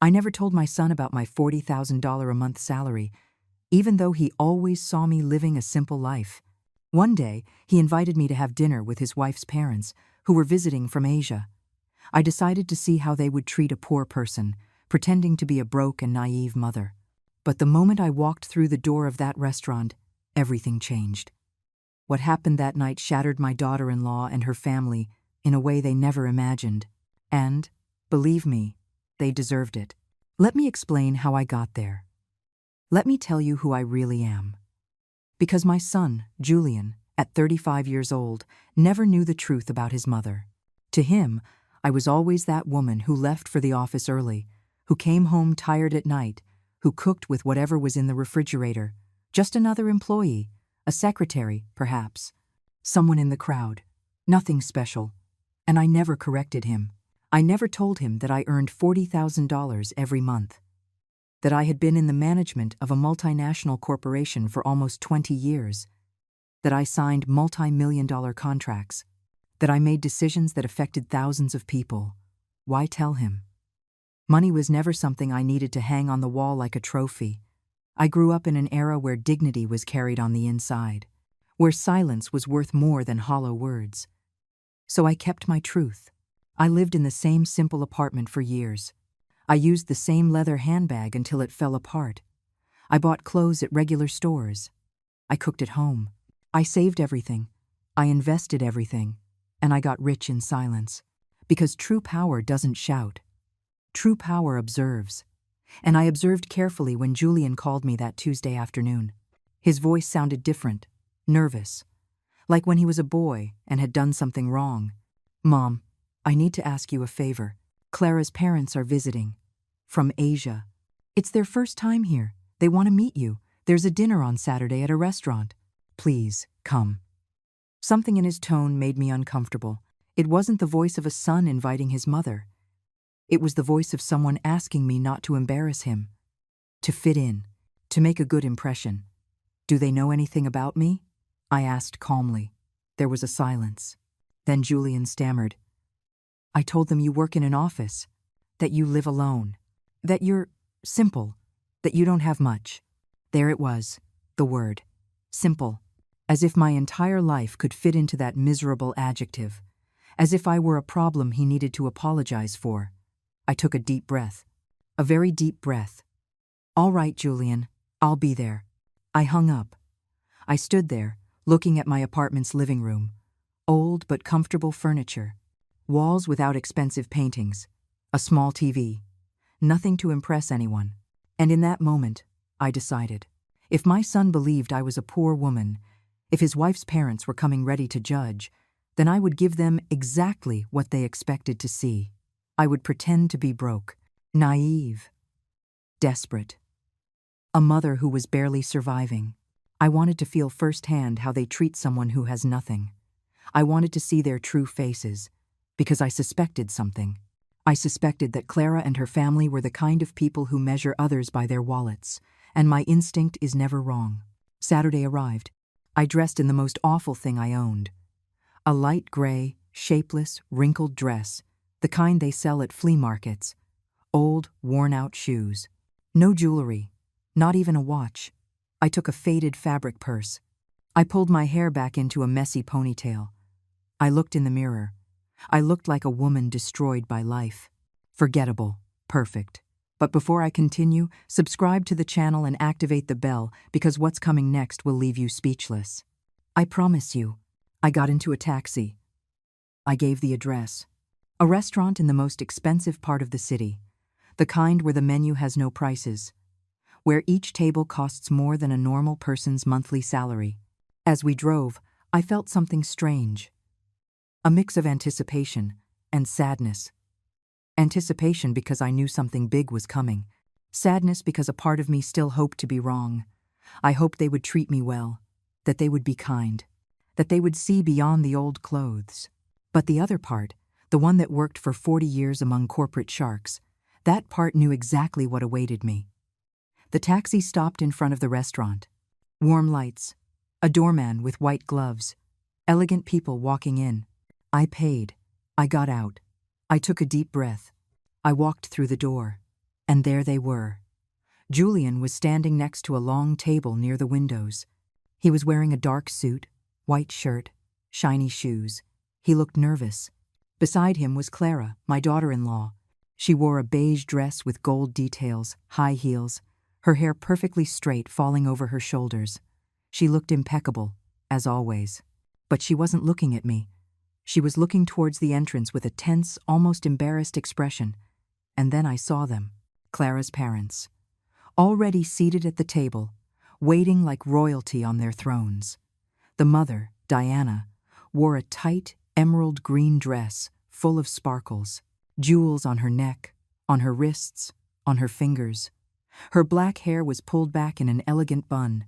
I never told my son about my $40,000 a month salary, even though he always saw me living a simple life. One day, he invited me to have dinner with his wife's parents, who were visiting from Asia. I decided to see how they would treat a poor person, pretending to be a broke and naive mother. But the moment I walked through the door of that restaurant, everything changed. What happened that night shattered my daughter-in-law and her family in a way they never imagined. And, believe me, they deserved it. Let me explain how I got there. Let me tell you who I really am. Because my son, Julian, at 35 years old, never knew the truth about his mother. To him, I was always that woman who left for the office early, who came home tired at night, who cooked with whatever was in the refrigerator, just another employee, a secretary, perhaps, someone in the crowd, nothing special. And I never corrected him. I never told him that I earned $40,000 every month, that I had been in the management of a multinational corporation for almost 20 years, that I signed multi-million-dollar contracts, that I made decisions that affected thousands of people. Why tell him? Money was never something I needed to hang on the wall like a trophy. I grew up in an era where dignity was carried on the inside, where silence was worth more than hollow words. So I kept my truth. I lived in the same simple apartment for years. I used the same leather handbag until it fell apart. I bought clothes at regular stores. I cooked at home. I saved everything. I invested everything. And I got rich in silence. Because true power doesn't shout. True power observes. And I observed carefully when Julian called me that Tuesday afternoon. His voice sounded different, nervous, like when he was a boy and had done something wrong. "Mom, I need to ask you a favor. Clara's parents are visiting. From Asia. It's their first time here. They want to meet you. There's a dinner on Saturday at a restaurant. Please, come." Something in his tone made me uncomfortable. It wasn't the voice of a son inviting his mother. It was the voice of someone asking me not to embarrass him, to fit in, to make a good impression. "Do they know anything about me?" I asked calmly. There was a silence. Then Julian stammered. "I told them you work in an office, that you live alone, that you're simple, that you don't have much." There it was, the word, simple, as if my entire life could fit into that miserable adjective, as if I were a problem he needed to apologize for. I took a deep breath, a very deep breath. "All right, Julian, I'll be there." I hung up. I stood there, looking at my apartment's living room. Old but comfortable furniture. Walls without expensive paintings. A small TV. Nothing to impress anyone. And in that moment, I decided. If my son believed I was a poor woman, if his wife's parents were coming ready to judge, then I would give them exactly what they expected to see. I would pretend to be broke, naive, desperate. A mother who was barely surviving. I wanted to feel firsthand how they treat someone who has nothing. I wanted to see their true faces, because I suspected something. I suspected that Clara and her family were the kind of people who measure others by their wallets, and my instinct is never wrong. Saturday arrived. I dressed in the most awful thing I owned. A light gray, shapeless, wrinkled dress, the kind they sell at flea markets. Old, worn-out shoes. No jewelry, not even a watch. I took a faded fabric purse. I pulled my hair back into a messy ponytail. I looked in the mirror. I looked like a woman destroyed by life. Forgettable, perfect. But before I continue, subscribe to the channel and activate the bell, because what's coming next will leave you speechless. I promise you. I got into a taxi. I gave the address. A restaurant in the most expensive part of the city. The kind where the menu has no prices. Where each table costs more than a normal person's monthly salary. As we drove, I felt something strange. A mix of anticipation and sadness. Anticipation because I knew something big was coming. Sadness because a part of me still hoped to be wrong. I hoped they would treat me well, that they would be kind, that they would see beyond the old clothes. But the other part, the one that worked for 40 years among corporate sharks, that part knew exactly what awaited me. The taxi stopped in front of the restaurant. Warm lights, a doorman with white gloves, elegant people walking in. I paid. I got out. I took a deep breath. I walked through the door. And there they were. Julian was standing next to a long table near the windows. He was wearing a dark suit, white shirt, shiny shoes. He looked nervous. Beside him was Clara, my daughter-in-law. She wore a beige dress with gold details, high heels, her hair perfectly straight falling over her shoulders. She looked impeccable, as always. But she wasn't looking at me. She was looking towards the entrance with a tense, almost embarrassed expression. And then I saw them, Clara's parents, already seated at the table, waiting like royalty on their thrones. The mother, Diana, wore a tight, emerald green dress full of sparkles, jewels on her neck, on her wrists, on her fingers. Her black hair was pulled back in an elegant bun.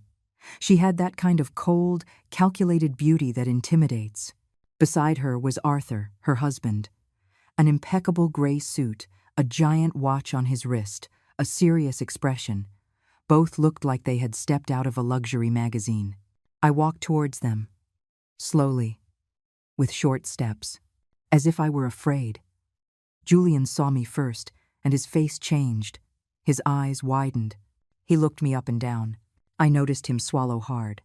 She had that kind of cold, calculated beauty that intimidates. Beside her was Arthur, her husband. An impeccable gray suit, a giant watch on his wrist, a serious expression. Both looked like they had stepped out of a luxury magazine. I walked towards them, slowly, with short steps, as if I were afraid. Julian saw me first, and his face changed. His eyes widened. He looked me up and down. I noticed him swallow hard.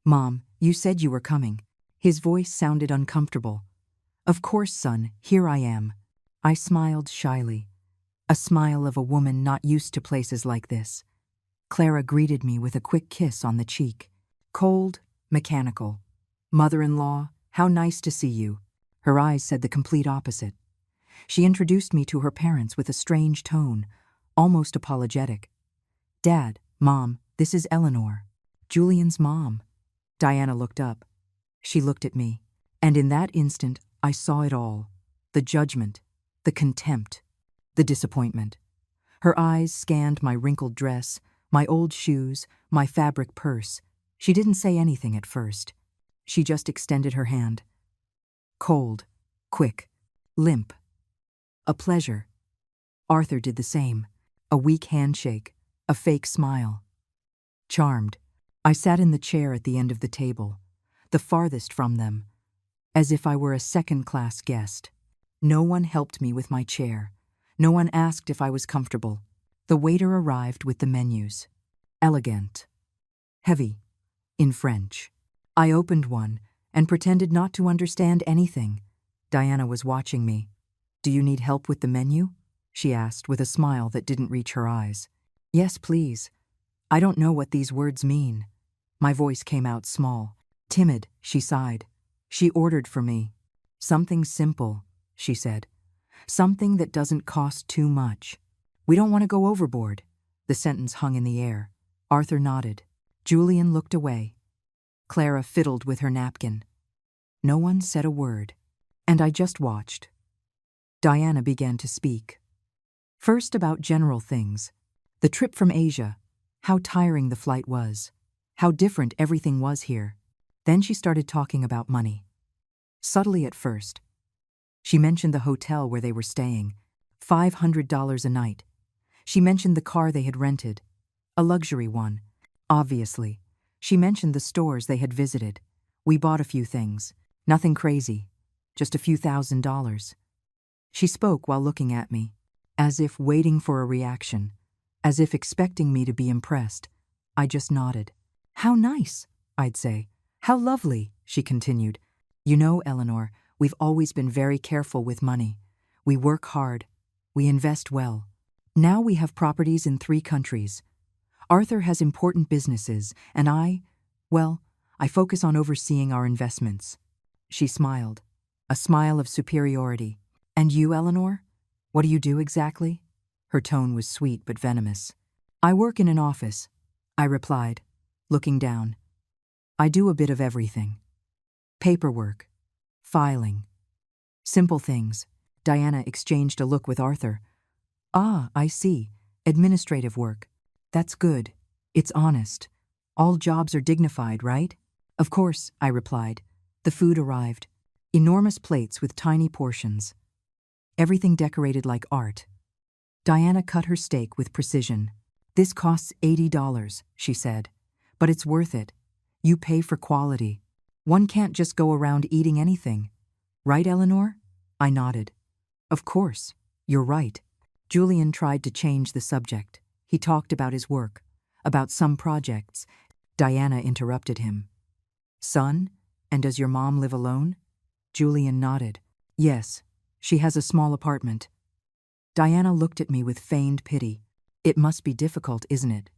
"Mom, you said you were coming." His voice sounded uncomfortable. "Of course, son, here I am." I smiled shyly, a smile of a woman not used to places like this. Clara greeted me with a quick kiss on the cheek. Cold, mechanical. "Mother-in-law, how nice to see you." Her eyes said the complete opposite. She introduced me to her parents with a strange tone, almost apologetic. "Dad, Mom, this is Eleanor, Julian's mom." Diana looked up. She looked at me, and in that instant I saw it all. The judgment, the contempt, the disappointment. Her eyes scanned my wrinkled dress, my old shoes, my fabric purse. She didn't say anything at first. She just extended her hand. Cold, quick, limp. "A pleasure." Arthur did the same. A weak handshake, a fake smile. Charmed, I sat in the chair at the end of the table, the farthest from them, as if I were a second-class guest. No one helped me with my chair. No one asked if I was comfortable. The waiter arrived with the menus. Elegant. Heavy. In French. I opened one and pretended not to understand anything. Diana was watching me. "Do you need help with the menu?" she asked with a smile that didn't reach her eyes. "Yes, please. I don't know what these words mean." My voice came out small. Timid, she sighed. She ordered for me. "Something simple," she said. "Something that doesn't cost too much. We don't want to go overboard." The sentence hung in the air. Arthur nodded. Julian looked away. Clara fiddled with her napkin. No one said a word, and I just watched. Diana began to speak. First about general things. The trip from Asia, how tiring the flight was, how different everything was here. Then she started talking about money. Subtly at first. She mentioned the hotel where they were staying, $500 a night. She mentioned the car they had rented, a luxury one. Obviously, she mentioned the stores they had visited. We bought a few things, nothing crazy, just a few $1,000s. She spoke while looking at me, as if waiting for a reaction, as if expecting me to be impressed. I just nodded. "How nice," I'd say. "How lovely," she continued. "You know, Eleanor, we've always been very careful with money. We work hard. We invest well. Now we have properties in 3 countries. Arthur has important businesses, and I focus on overseeing our investments." She smiled, a smile of superiority. "And you, Eleanor? What do you do exactly?" Her tone was sweet but venomous. "I work in an office," I replied, looking down. "I do a bit of everything. Paperwork, filing, simple things." Diana exchanged a look with Arthur. "Ah, I see. Administrative work. That's good. It's honest. All jobs are dignified, right?" "Of course," I replied. The food arrived. Enormous plates with tiny portions. Everything decorated like art. Diana cut her steak with precision. "This costs $80, she said. "But it's worth it. You pay for quality. One can't just go around eating anything. Right, Eleanor?" I nodded. "Of course. You're right." Julian tried to change the subject. He talked about his work, about some projects. Diana interrupted him. Son, and does your mom live alone? Julian nodded. Yes, she has a small apartment. Diana looked at me with feigned pity. It must be difficult, isn't it?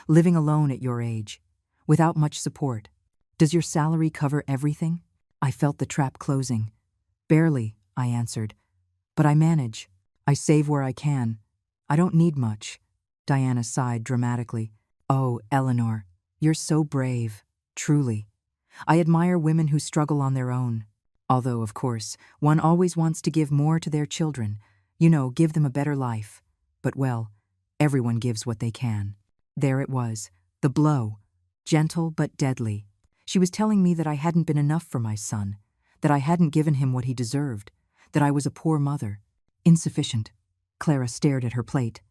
Living alone at your age, without much support. Does your salary cover everything? I felt the trap closing. Barely, I answered. But I manage. I save where I can. I don't need much. Diana sighed dramatically. Oh, Eleanor, you're so brave. Truly. I admire women who struggle on their own. Although, of course, one always wants to give more to their children. You know, give them a better life. But well, everyone gives what they can. There it was, the blow. Gentle but deadly. She was telling me that I hadn't been enough for my son, that I hadn't given him what he deserved, that I was a poor mother. Insufficient. Clara stared at her plate.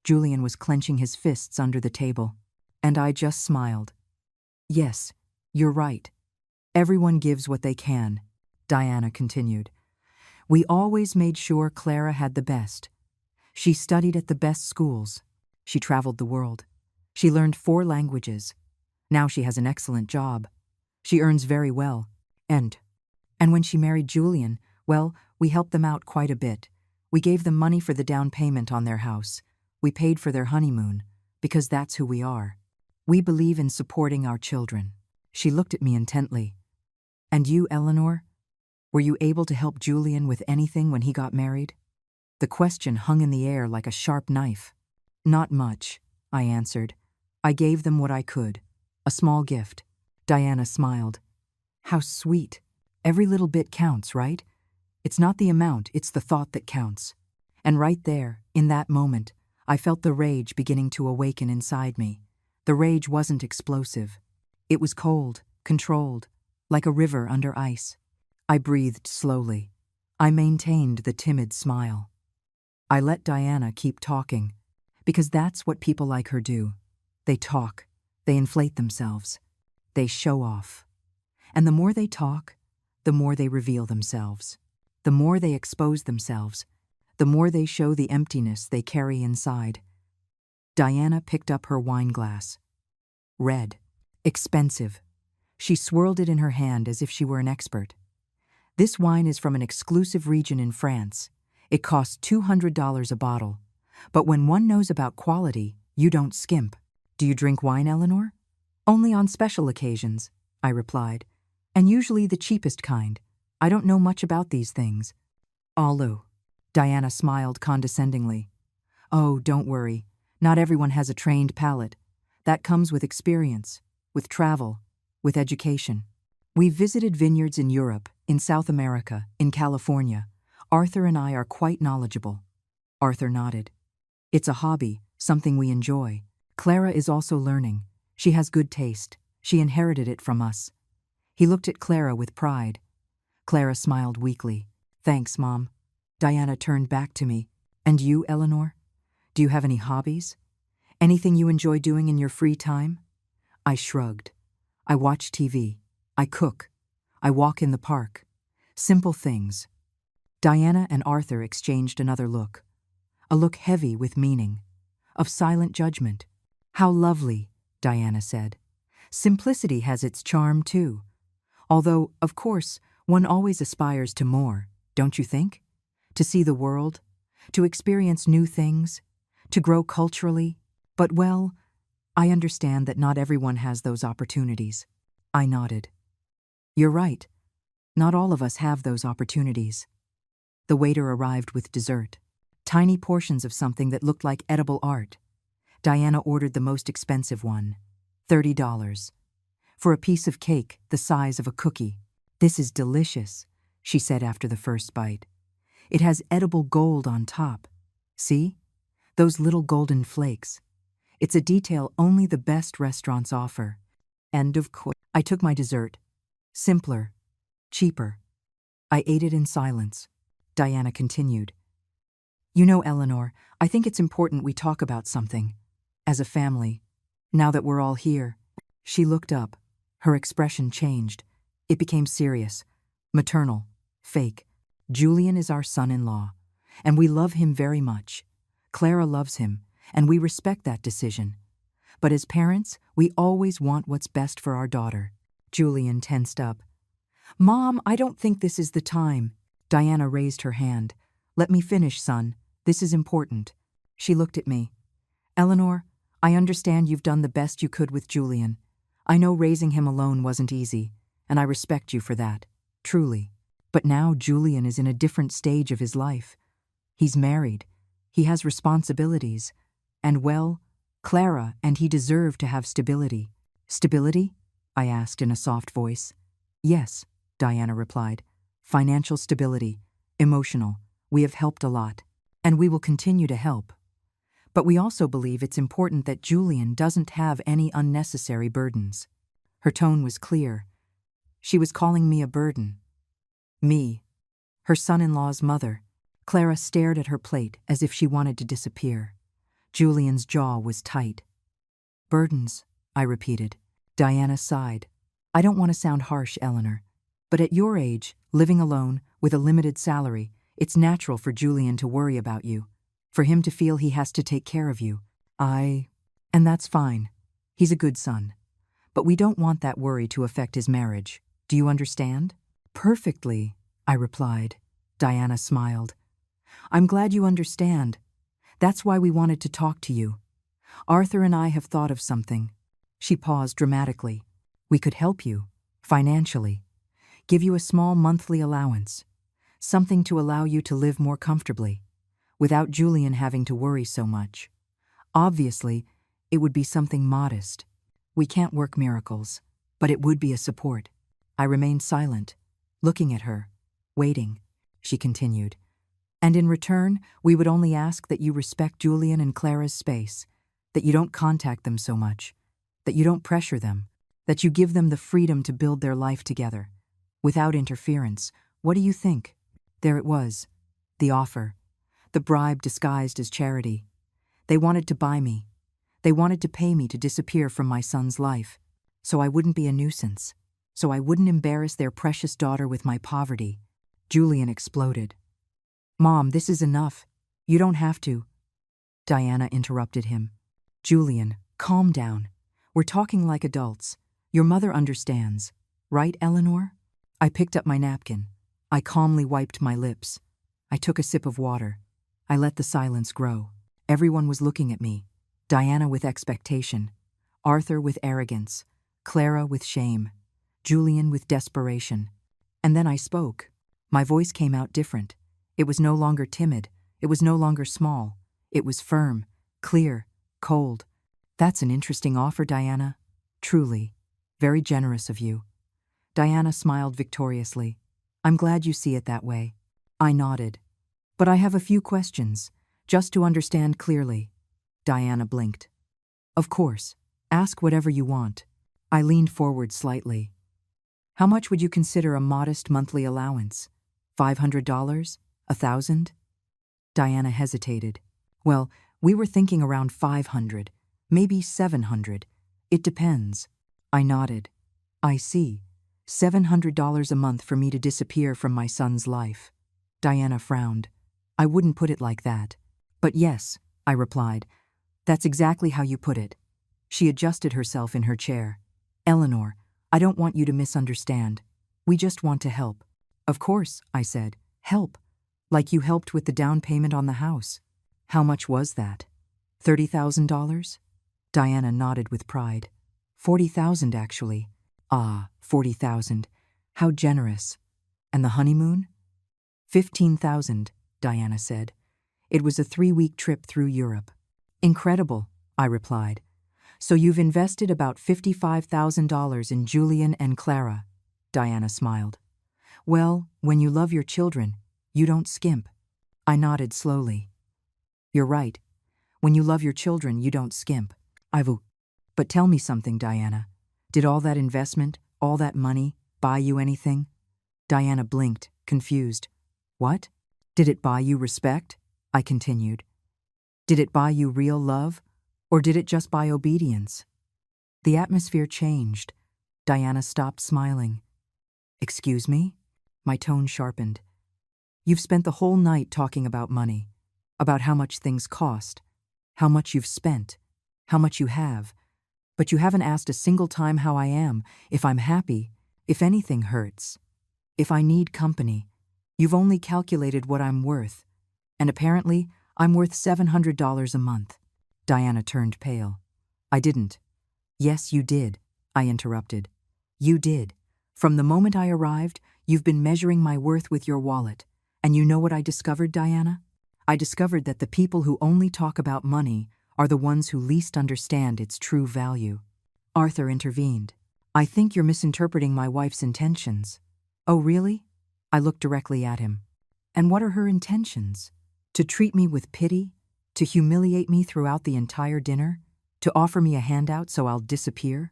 Julian was clenching his fists under the table, and I just smiled. Yes, you're right. Everyone gives what they can, Diana continued. We always made sure Clara had the best. She studied at the best schools. She traveled the world. She learned 4 languages. Now she has an excellent job. She earns very well. And when she married Julian, well, we helped them out quite a bit. We gave them money for the down payment on their house. We paid for their honeymoon, because that's who we are. We believe in supporting our children. She looked at me intently. And you, Eleanor? Were you able to help Julian with anything when he got married? The question hung in the air like a sharp knife. Not much, I answered. I gave them what I could. A small gift. Diana smiled. How sweet. Every little bit counts, right? It's not the amount, it's the thought that counts. And right there, in that moment, I felt the rage beginning to awaken inside me. The rage wasn't explosive. It was cold, controlled, like a river under ice. I breathed slowly. I maintained the timid smile. I let Diana keep talking, because that's what people like her do. They talk. They inflate themselves. They show off. And the more they talk, the more they reveal themselves. The more they expose themselves, the more they show the emptiness they carry inside. Diana picked up her wine glass. Red. Expensive. She swirled it in her hand as if she were an expert. This wine is from an exclusive region in France. It costs $200 a bottle. But when one knows about quality, you don't skimp. Do you drink wine, Eleanor? Only on special occasions, I replied. And usually the cheapest kind. I don't know much about these things. Alu. Diana smiled condescendingly. Oh, don't worry. Not everyone has a trained palate. That comes with experience, with travel, with education. We've visited vineyards in Europe, in South America, in California. Arthur and I are quite knowledgeable. Arthur nodded. It's a hobby, something we enjoy. Clara is also learning. She has good taste. She inherited it from us. He looked at Clara with pride. Clara smiled weakly. Thanks, Mom. Diana turned back to me. And you, Eleanor? Do you have any hobbies? Anything you enjoy doing in your free time? I shrugged. I watch TV. I cook. I walk in the park. Simple things. Diana and Arthur exchanged another look. A look heavy with meaning. Of silent judgment. How lovely, Diana said. Simplicity has its charm, too. Although, of course, one always aspires to more, don't you think? To see the world, to experience new things, to grow culturally. But well, I understand that not everyone has those opportunities. I nodded. You're right. Not all of us have those opportunities. The waiter arrived with dessert. Tiny portions of something that looked like edible art. Diana ordered the most expensive one, $30. For a piece of cake the size of a cookie. This is delicious, she said after the first bite. It has edible gold on top. See? Those little golden flakes. It's a detail only the best restaurants offer. End of quote. I took my dessert. Simpler. Cheaper. I ate it in silence. Diana continued. You know, Eleanor, I think it's important we talk about something. As a family. Now that we're all here. She looked up. Her expression changed. It became serious. Maternal. Fake. Julian is our son-in-law. And we love him very much. Clara loves him, and we respect that decision. But as parents, we always want what's best for our daughter. Julian tensed up. Mom, I don't think this is the time. Diana raised her hand. Let me finish, son. This is important. She looked at me. Eleanor, I understand you've done the best you could with Julian. I know raising him alone wasn't easy, and I respect you for that, truly. But now Julian is in a different stage of his life. He's married. He has responsibilities. And well, Clara and he deserve to have stability. Stability? I asked in a soft voice. Yes, Diana replied. Financial stability. Emotional. We have helped a lot. And we will continue to help. But we also believe it's important that Julian doesn't have any unnecessary burdens. Her tone was clear. She was calling me a burden. Me, her son-in-law's mother. Clara stared at her plate as if she wanted to disappear. Julian's jaw was tight. Burdens, I repeated. Diana sighed. I don't want to sound harsh, Eleanor, but at your age, living alone, with a limited salary, it's natural for Julian to worry about you, for him to feel he has to take care of you. And that's fine. He's a good son. But we don't want that worry to affect his marriage. Do you understand? Perfectly, I replied. Diana smiled. I'm glad you understand. That's why we wanted to talk to you. Arthur and I have thought of something. She paused dramatically. We could help you, financially. Give you a small monthly allowance. Something to allow you to live more comfortably, without Julian having to worry so much. Obviously, it would be something modest. We can't work miracles, but it would be a support. I remained silent, looking at her, waiting. She continued. And in return, we would only ask that you respect Julian and Clara's space, that you don't contact them so much, that you don't pressure them, that you give them the freedom to build their life together, without interference. What do you think? There it was, the offer, the bribe disguised as charity. They wanted to buy me. They wanted to pay me to disappear from my son's life, so I wouldn't be a nuisance, so I wouldn't embarrass their precious daughter with my poverty. Julian exploded. Mom, this is enough. You don't have to. Diana interrupted him. Julian, calm down. We're talking like adults. Your mother understands. Right, Eleanor? I picked up my napkin. I calmly wiped my lips. I took a sip of water. I let the silence grow. Everyone was looking at me. Diana with expectation. Arthur with arrogance. Clara with shame. Julian with desperation. And then I spoke. My voice came out different. It was no longer timid. It was no longer small. It was firm, clear, cold. That's an interesting offer, Diana. Truly. Very generous of you. Diana smiled victoriously. I'm glad you see it that way. I nodded. But I have a few questions, just to understand clearly. Diana blinked. Of course. Ask whatever you want. I leaned forward slightly. How much would you consider a modest monthly allowance? $500? $1,000? Diana hesitated. Well, we were thinking around 500, maybe 700. It depends. I nodded. I see. $700 a month for me to disappear from my son's life. Diana frowned. I wouldn't put it like that. But yes, I replied. That's exactly how you put it. She adjusted herself in her chair. Eleanor, I don't want you to misunderstand. We just want to help. Of course, I said. Help. Like you helped with the down payment on the house. How much was that? $30,000? Diana nodded with pride. 40,000 actually. Ah, 40,000. How generous. And the honeymoon? 15,000, Diana said. It was a 3-week trip through Europe. Incredible, I replied. So you've invested about $55,000 in Julian and Clara. Diana smiled. Well, when you love your children, you don't skimp. I nodded slowly. You're right. When you love your children, you don't skimp. But tell me something, Diana. Did all that investment, all that money, buy you anything? Diana blinked, confused. What? Did it buy you respect? I continued. Did it buy you real love? Or did it just buy obedience? The atmosphere changed. Diana stopped smiling. Excuse me? My tone sharpened. You've spent the whole night talking about money. about how much things cost, how much you've spent, how much you have, but you haven't asked a single time how I am, if I'm happy, if anything hurts, if I need company. You've only calculated what I'm worth, and apparently I'm worth $700 a month." Diana turned pale. "I didn't." "Yes, you did," I interrupted. "You did. From the moment I arrived, you've been measuring my worth with your wallet. And you know what I discovered, Diana? I discovered that the people who only talk about money are the ones who least understand its true value." Arthur intervened. "I think you're misinterpreting my wife's intentions." "Oh, really?" I looked directly at him. "And what are her intentions? To treat me with pity? To humiliate me throughout the entire dinner? To offer me a handout so I'll disappear?"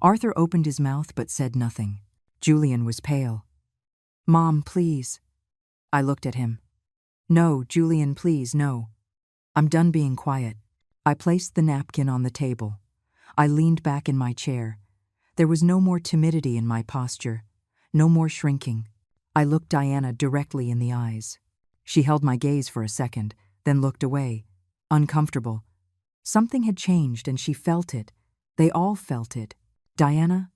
Arthur opened his mouth but said nothing. Julian was pale. "Mom, please." I looked at him. "No, Julian, please, no. I'm done being quiet." I placed the napkin on the table. I leaned back in my chair. There was no more timidity in my posture, no more shrinking. I looked Diana directly in the eyes. She held my gaze for a second, then looked away, uncomfortable. Something had changed and she felt it. They all felt it. "Diana,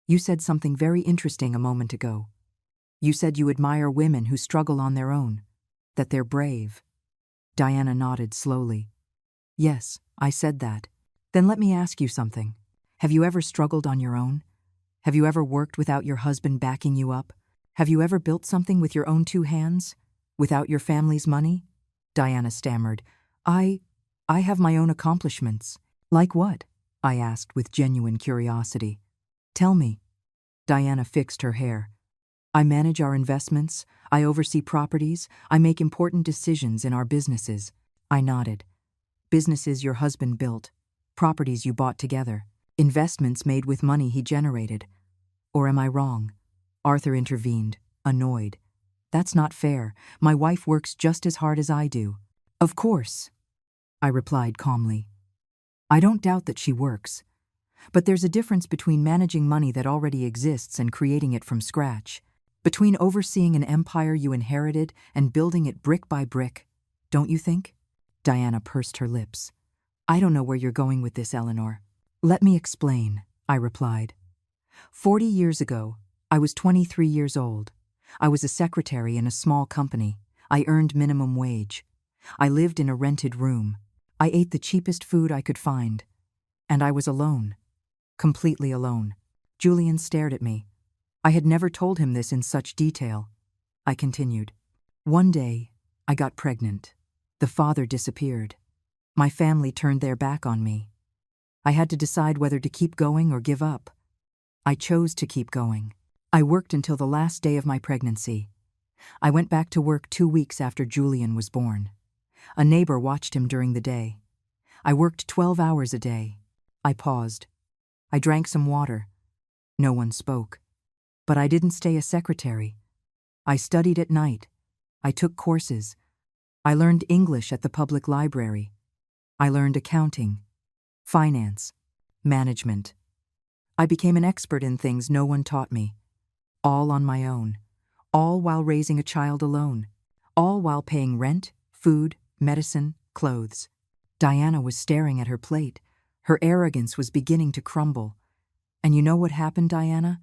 you said something very interesting a moment ago. You said you admire women who struggle on their own, that they're brave." Diana nodded slowly. "Yes, I said that." "Then let me ask you something. Have you ever struggled on your own? Have you ever worked without your husband backing you up? Have you ever built something with your own two hands, without your family's money?" Diana stammered. I have my own accomplishments." "Like what?" I asked with genuine curiosity. "Tell me." Diana fixed her hair. "I manage our investments, I oversee properties, I make important decisions in our businesses." I nodded. "Businesses your husband built, properties you bought together, investments made with money he generated. Or am I wrong?" Arthur intervened, annoyed. "That's not fair. My wife works just as hard as I do." "Of course," I replied calmly. "I don't doubt that she works. But there's a difference between managing money that already exists and creating it from scratch, between overseeing an empire you inherited and building it brick by brick, don't you think?" Diana pursed her lips. "I don't know where you're going with this, Eleanor." "Let me explain," I replied. 40 years ago, I was 23 years old. I was a secretary in a small company. I earned minimum wage. I lived in a rented room. I ate the cheapest food I could find. And I was alone. Completely alone. Julian stared at me. I had never told him this in such detail. I continued. "One day, I got pregnant. The father disappeared. My family turned their back on me. I had to decide whether to keep going or give up. I chose to keep going. I worked until the last day of my pregnancy. I went back to work 2 weeks after Julian was born. A neighbor watched him during the day. I worked 12 hours a day. I paused. I drank some water. No one spoke. But I didn't stay a secretary. I studied at night. I took courses. I learned English at the public library. I learned accounting, finance, management. I became an expert in things no one taught me. All on my own. All while raising a child alone. All while paying rent, food, medicine, clothes. Diana was staring at her plate. Her arrogance was beginning to crumble. And you know what happened, Diana?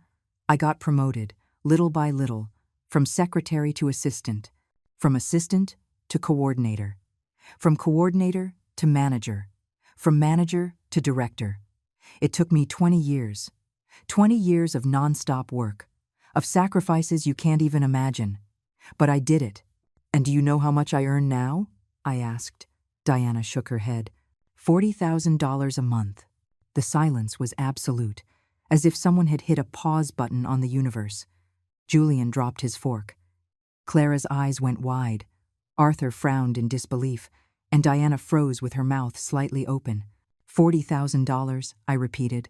I got promoted, little by little, from secretary to assistant, from assistant to coordinator, from coordinator to manager, from manager to director. It took me 20 years. 20 years of nonstop work, of sacrifices you can't even imagine. But I did it. And do you know how much I earn now? I asked. Diana shook her head. $40,000 a month. The silence was absolute, as if someone had hit a pause button on the universe. Julian dropped his fork. Clara's eyes went wide. Arthur frowned in disbelief, and Diana froze with her mouth slightly open. $40,000, I repeated.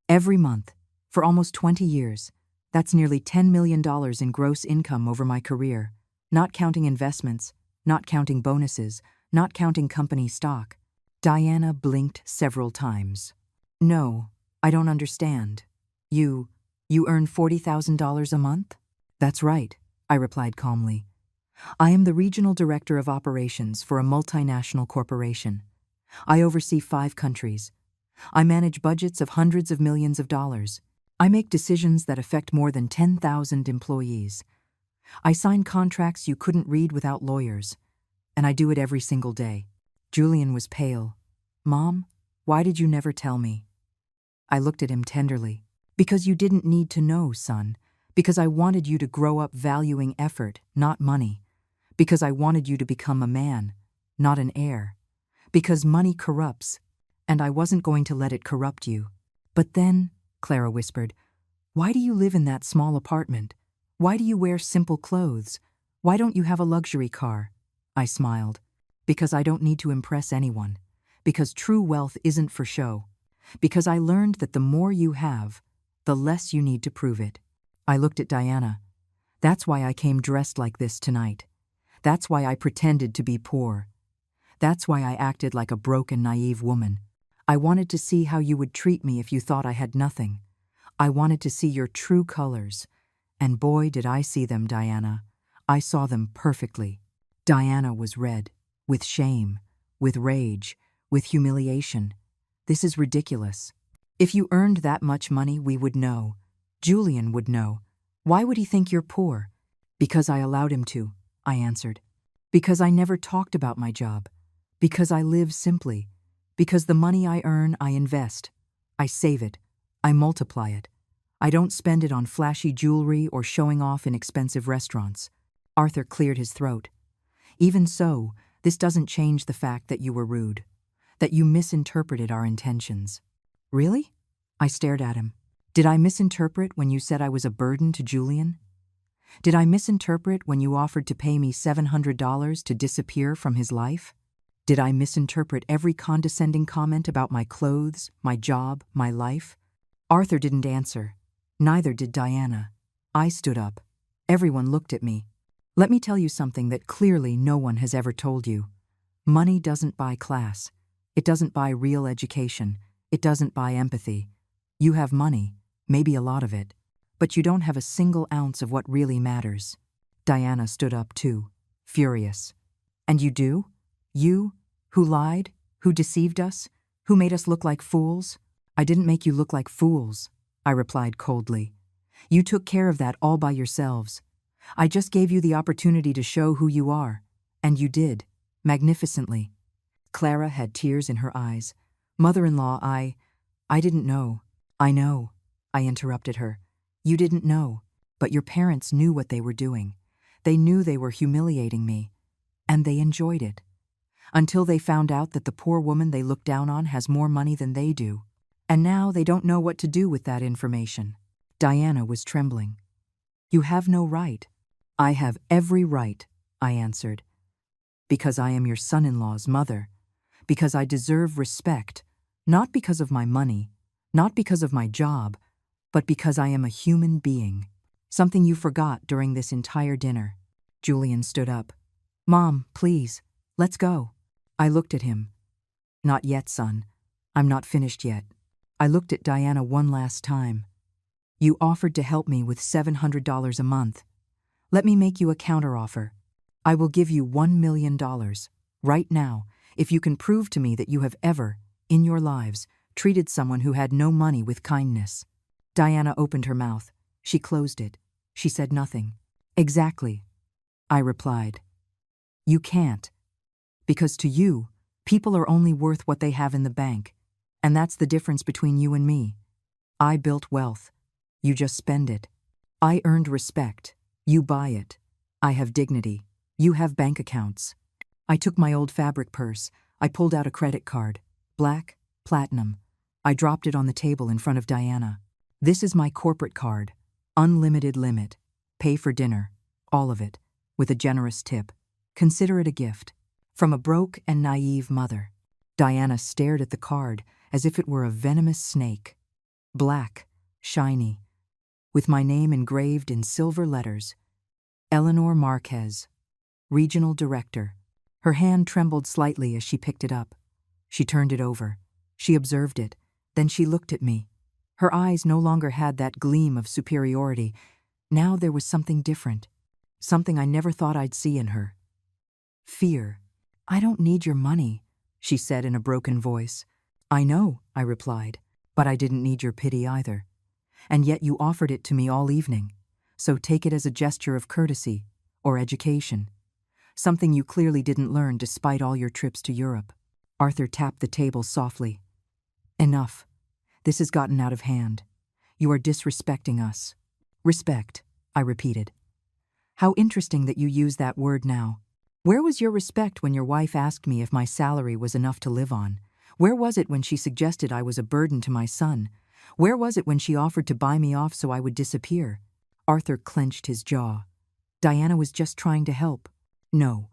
Every month, for almost 20 years. That's nearly $10 million in gross income over my career, not counting investments, not counting bonuses, not counting company stock. Diana blinked several times. No, I don't understand. You earn $40,000 a month? That's right, I replied calmly. I am the regional director of operations for a multinational corporation. I oversee 5 countries. I manage budgets of hundreds of millions of dollars. I make decisions that affect more than 10,000 employees. I sign contracts you couldn't read without lawyers. And I do it every single day. Julian was pale. Mom, why did you never tell me? I looked at him tenderly. Because you didn't need to know, son. Because I wanted you to grow up valuing effort, not money. Because I wanted you to become a man, not an heir. Because money corrupts, and I wasn't going to let it corrupt you. But then, Clara whispered, why do you live in that small apartment? Why do you wear simple clothes? Why don't you have a luxury car? I smiled. Because I don't need to impress anyone. Because true wealth isn't for show. Because I learned that the more you have, the less you need to prove it. I looked at Diana. That's why I came dressed like this tonight. That's why I pretended to be poor. That's why I acted like a broken, naive woman. I wanted to see how you would treat me if you thought I had nothing. I wanted to see your true colors. And boy, did I see them, Diana. I saw them perfectly. Diana was red, with shame, with rage, with humiliation. This is ridiculous. If you earned that much money, we would know. Julian would know. Why would he think you're poor? Because I allowed him to, I answered. Because I never talked about my job. Because I live simply. Because the money I earn, I invest. I save it. I multiply it. I don't spend it on flashy jewelry or showing off in expensive restaurants. Arthur cleared his throat. Even so, this doesn't change the fact that you were rude. That you misinterpreted our intentions. Really? I stared at him. Did I misinterpret when you said I was a burden to Julian? Did I misinterpret when you offered to pay me $700 to disappear from his life? Did I misinterpret every condescending comment about my clothes, my job, my life? Arthur didn't answer. Neither did Diana. I stood up. Everyone looked at me. Let me tell you something that clearly no one has ever told you. Money doesn't buy class. It doesn't buy real education. It doesn't buy empathy. You have money, maybe a lot of it, but you don't have a single ounce of what really matters. Diana stood up too, furious. And you do? You, who lied, who deceived us, who made us look like fools? I didn't make you look like fools, I replied coldly. You took care of that all by yourselves. I just gave you the opportunity to show who you are, and you did, magnificently. Clara had tears in her eyes. Mother-in-law, I didn't know. I know, I interrupted her. You didn't know, but your parents knew what they were doing. They knew they were humiliating me, and they enjoyed it. Until they found out that the poor woman they look down on has more money than they do. And now they don't know what to do with that information. Diana was trembling. You have no right. I have every right, I answered. Because I am your son-in-law's mother. Because I deserve respect, not because of my money, not because of my job, but because I am a human being. Something you forgot during this entire dinner. Julian stood up. Mom, please, let's go. I looked at him. Not yet, son. I'm not finished yet. I looked at Diana one last time. You offered to help me with $700 a month. Let me make you a counteroffer. I will give you $1 million, right now, if you can prove to me that you have ever, in your lives, treated someone who had no money with kindness. Diana opened her mouth. She closed it. She said nothing. Exactly, I replied. You can't. Because to you, people are only worth what they have in the bank. And that's the difference between you and me. I built wealth. You just spend it. I earned respect. You buy it. I have dignity. You have bank accounts. I took my old fabric purse. I pulled out a credit card. Black, platinum. I dropped it on the table in front of Diana. This is my corporate card. Unlimited limit. Pay for dinner. All of it. With a generous tip. Consider it a gift. From a broke and naive mother. Diana stared at the card as if it were a venomous snake. Black, shiny, with my name engraved in silver letters. Eleanor Marquez, Regional Director. Her hand trembled slightly as she picked it up. She turned it over. She observed it. Then she looked at me. Her eyes no longer had that gleam of superiority. Now there was something different. something I never thought I'd see in her. Fear. "I don't need your money," she said in a broken voice. "I know," I replied, "but I didn't need your pity either. And yet you offered it to me all evening, so take it as a gesture of courtesy or education. Something you clearly didn't learn despite all your trips to Europe." Arthur tapped the table softly. "Enough. This has gotten out of hand. You are disrespecting us." "Respect," I repeated. "How interesting that you use that word now. Where was your respect when your wife asked me if my salary was enough to live on? Where was it when she suggested I was a burden to my son? Where was it when she offered to buy me off so I would disappear?" Arthur clenched his jaw. "Diana was just trying to help." "No,"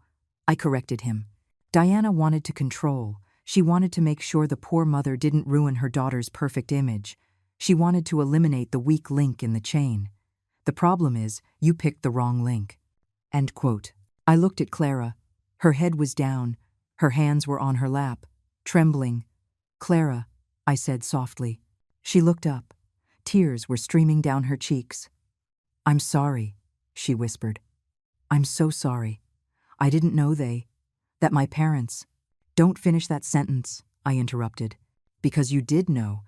I corrected him. "Diana wanted to control. She wanted to make sure the poor mother didn't ruin her daughter's perfect image. She wanted to eliminate the weak link in the chain. The problem is, you picked the wrong link." End quote. I looked at Clara. Her head was down. Her hands were on her lap, trembling. "Clara," I said softly. She looked up. Tears were streaming down her cheeks. "I'm sorry," she whispered. "I'm so sorry. I didn't know that my parents—" "Don't finish that sentence," I interrupted. "Because you did know.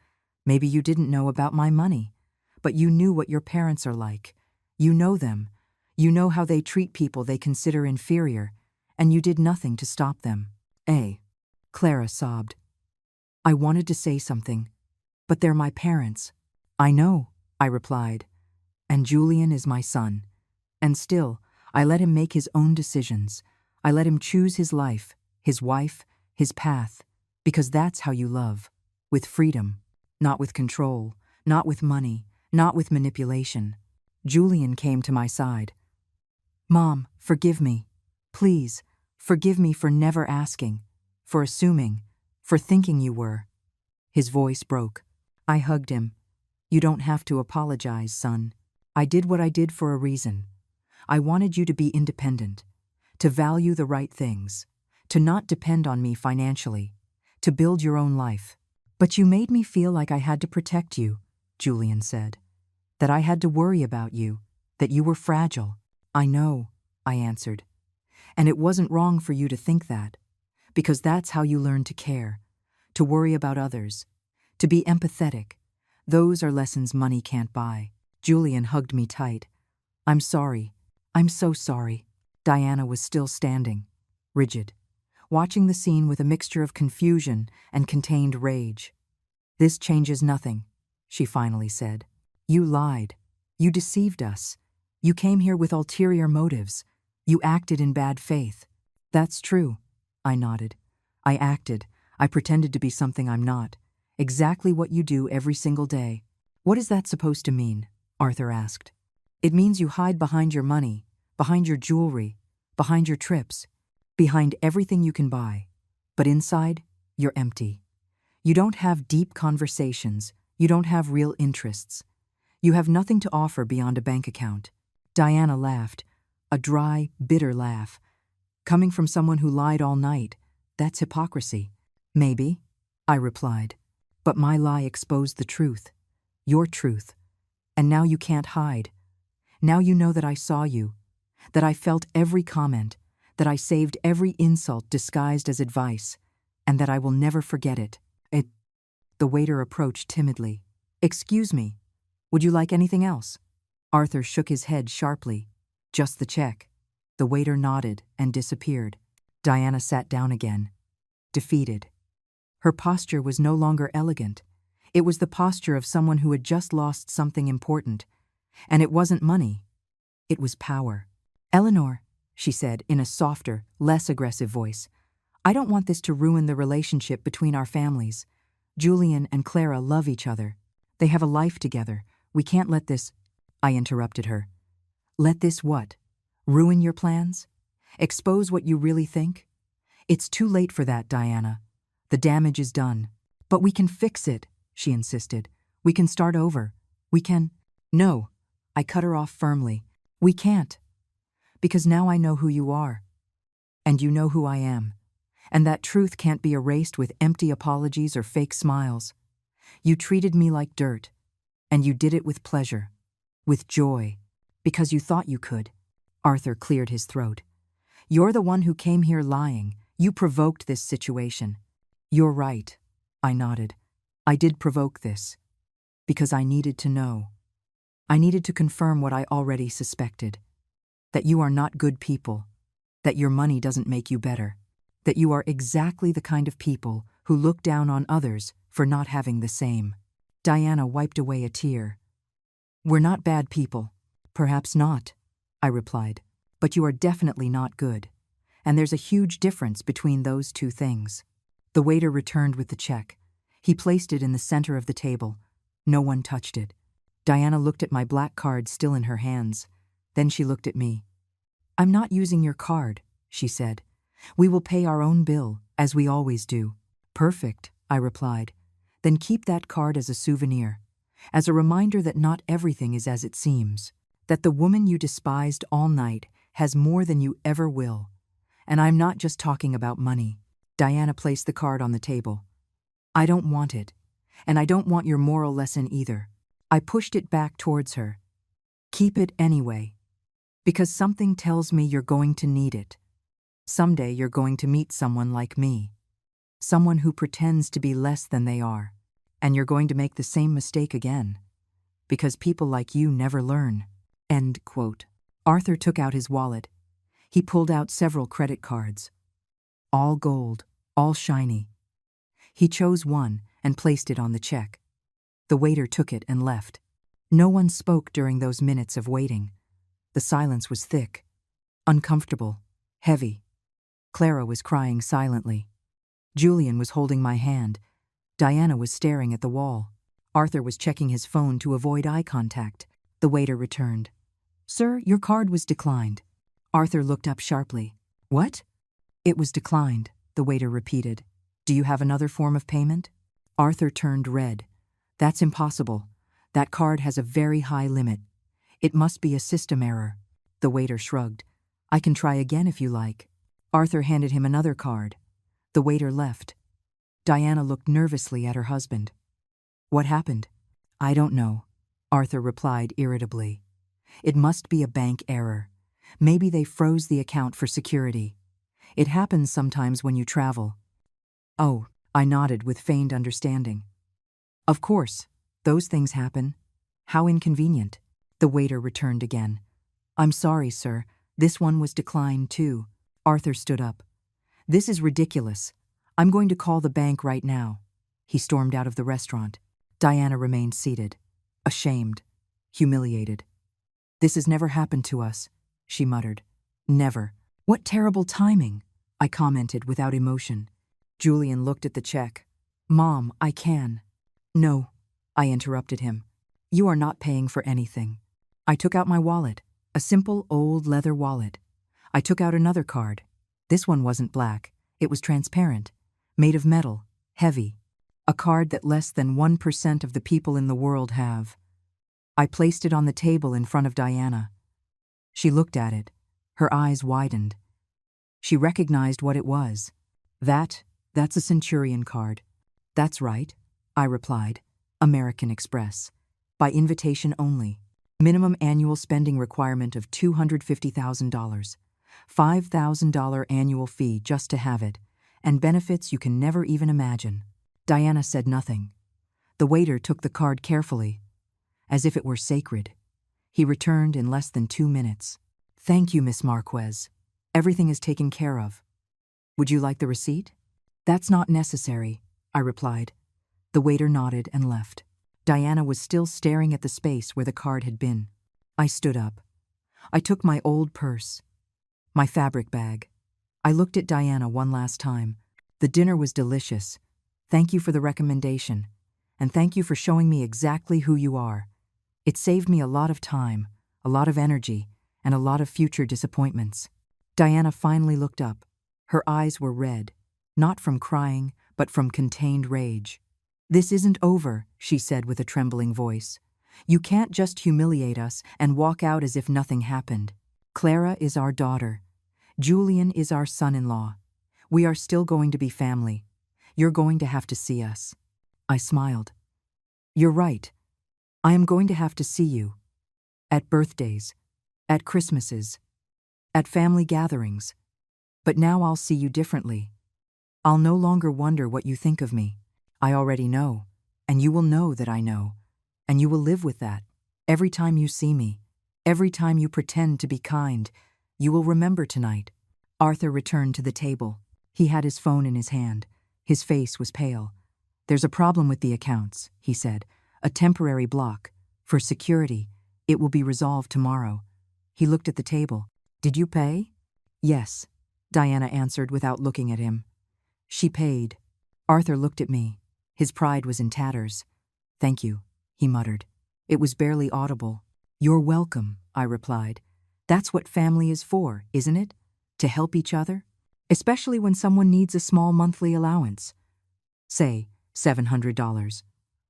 Maybe you didn't know about my money, but you knew what your parents are like. You know them. You know how they treat people they consider inferior, and you did nothing to stop them." Clara sobbed. "I wanted to say something, but they're my parents." "I know," I replied. "And Julian is my son. And still, I let him make his own decisions. I let him choose his life, his wife, his path, because that's how you love. With freedom, not with control, not with money, not with manipulation." Julian came to my side. "Mom, forgive me. Please, forgive me for never asking, for assuming, for thinking you were." His voice broke. I hugged him. "You don't have to apologize, son. I did what I did for a reason. I wanted you to be independent, to value the right things, to not depend on me financially, to build your own life. But you made me feel like I had to protect you," Julian said. "That I had to worry about you, that you were fragile." "I know," I answered. "And it wasn't wrong for you to think that, because that's how you learn to care, to worry about others, to be empathetic. Those are lessons money can't buy." Julian hugged me tight. "I'm sorry. I'm so sorry." Diana was still standing, rigid, watching the scene with a mixture of confusion and contained rage. "This changes nothing," she finally said. "You lied. You deceived us. You came here with ulterior motives. You acted in bad faith." "That's true," I nodded. "I acted. I pretended to be something I'm not. Exactly what you do every single day." "What is that supposed to mean?" Arthur asked. "It means you hide behind your money, behind your jewelry, behind your trips, behind everything you can buy. But inside, you're empty. You don't have deep conversations. You don't have real interests. You have nothing to offer beyond a bank account." Diana laughed, a dry, bitter laugh. "Coming from someone who lied all night, that's hypocrisy." "Maybe," I replied. "But my lie exposed the truth, your truth. And now you can't hide. Now you know that I saw you, that I felt every comment, that I saved every insult disguised as advice, and that I will never forget it." The waiter approached timidly. "Excuse me, would you like anything else?" Arthur shook his head sharply. "Just the check." The waiter nodded and disappeared. Diana sat down again, defeated. Her posture was no longer elegant. It was the posture of someone who had just lost something important. And it wasn't money. It was power. "Eleanor," she said in a softer, less aggressive voice, "I don't want this to ruin the relationship between our families. Julian and Clara love each other. They have a life together. We can't let this—" I interrupted her. "Let this what? Ruin your plans? Expose what you really think? It's too late for that, Diana. The damage is done. But we can fix it," she insisted. "We can start over. We can—" "No," I cut her off firmly. "We can't. Because now I know who you are. And you know who I am. And that truth can't be erased with empty apologies or fake smiles. You treated me like dirt. And you did it with pleasure. With joy. Because you thought you could." Arthur cleared his throat. You're the one who came here lying. You provoked this situation. You're right, I nodded. I did provoke this. Because I needed to know. I needed to confirm what I already suspected. That you are not good people. That your money doesn't make you better. That you are exactly the kind of people who look down on others for not having the same. Diana wiped away a tear. We're not bad people. Perhaps not, I replied. But you are definitely not good. And there's a huge difference between those two things. The waiter returned with the check. He placed it in the center of the table. No one touched it. Diana looked at my black card still in her hands. Then she looked at me. I'm not using your card, she said. We will pay our own bill, as we always do. Perfect, I replied. Then keep that card as a souvenir, as a reminder that not everything is as it seems, that the woman you despised all night has more than you ever will. And I'm not just talking about money. Diana placed the card on the table. I don't want it, and I don't want your moral lesson either. I pushed it back towards her. Keep it anyway, because something tells me you're going to need it. Someday you're going to meet someone like me, someone who pretends to be less than they are, and you're going to make the same mistake again, because people like you never learn. End quote. Arthur took out his wallet. He pulled out several credit cards. All gold, all shiny. He chose one and placed it on the check. The waiter took it and left. No one spoke during those minutes of waiting. The silence was thick, uncomfortable, heavy. Clara was crying silently. Julian was holding my hand. Diana was staring at the wall. Arthur was checking his phone to avoid eye contact. The waiter returned. Sir, your card was declined. Arthur looked up sharply. What? It was declined, the waiter repeated. Do you have another form of payment? Arthur turned red. That's impossible. That card has a very high limit. It must be a system error. The waiter shrugged. I can try again if you like. Arthur handed him another card. The waiter left. Diana looked nervously at her husband. What happened? I don't know, Arthur replied irritably. It must be a bank error. Maybe they froze the account for security. It happens sometimes when you travel. Oh, I nodded with feigned understanding. Of course, those things happen. How inconvenient. The waiter returned again. I'm sorry, sir. This one was declined too. Arthur stood up. This is ridiculous. I'm going to call the bank right now. He stormed out of the restaurant. Diana remained seated, ashamed, humiliated. This has never happened to us, she muttered. Never. What terrible timing, I commented without emotion. Julian looked at the check. Mom, I can. No, I interrupted him. You are not paying for anything. I took out my wallet, a simple old leather wallet. I took out another card. This one wasn't black. It was transparent, made of metal, heavy. A card that less than 1% of the people in the world have. I placed it on the table in front of Diana. She looked at it. Her eyes widened. She recognized what it was. That's a Centurion card. That's right, I replied. American Express. By invitation only. Minimum annual spending requirement of $250,000. $5,000 annual fee just to have it, and benefits you can never even imagine. Diana said nothing. The waiter took the card carefully, as if it were sacred. He returned in less than 2 minutes. Thank you, Miss Marquez. Everything is taken care of. Would you like the receipt? That's not necessary, I replied. The waiter nodded and left. Diana was still staring at the space where the card had been. I stood up. I took my old purse, my fabric bag. I looked at Diana one last time. The dinner was delicious. Thank you for the recommendation, and thank you for showing me exactly who you are. It saved me a lot of time, a lot of energy, and a lot of future disappointments. Diana finally looked up. Her eyes were red, not from crying, but from contained rage. This isn't over, she said with a trembling voice. You can't just humiliate us and walk out as if nothing happened. Clara is our daughter. Julian is our son-in-law. We are still going to be family. You're going to have to see us. I smiled. You're right. I am going to have to see you. At birthdays. At Christmases. at family gatherings. But now I'll see you differently. I'll no longer wonder what you think of me. I already know, and you will know that I know, and you will live with that. Every time you see me, every time you pretend to be kind, you will remember tonight. Arthur returned to the table. He had his phone in his hand. His face was pale. There's a problem with the accounts, he said. A temporary block. For security. It will be resolved tomorrow. He looked at the table. Did you pay? Yes, Diana answered without looking at him. She paid. Arthur looked at me. His pride was in tatters. Thank you, he muttered. It was barely audible. You're welcome, I replied. That's what family is for, isn't it? To help each other? Especially when someone needs a small monthly allowance. Say, $700.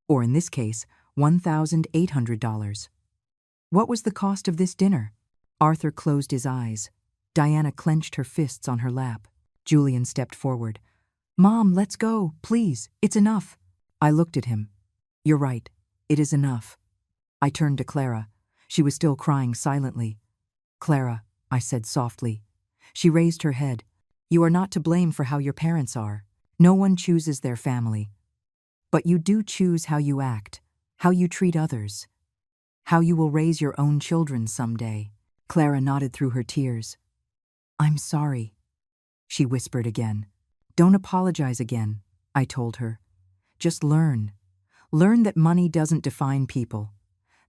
Or in this case, $1,800. What was the cost of this dinner? Arthur closed his eyes. Diana clenched her fists on her lap. Julian stepped forward. Mom, let's go, please, it's enough. I looked at him. You're right, it is enough. I turned to Clara. She was still crying silently. Clara, I said softly. She raised her head. You are not to blame for how your parents are. No one chooses their family. But you do choose how you act, how you treat others, how you will raise your own children someday. Clara nodded through her tears. I'm sorry, she whispered again. Don't apologize again, I told her. Just learn. Learn that money doesn't define people,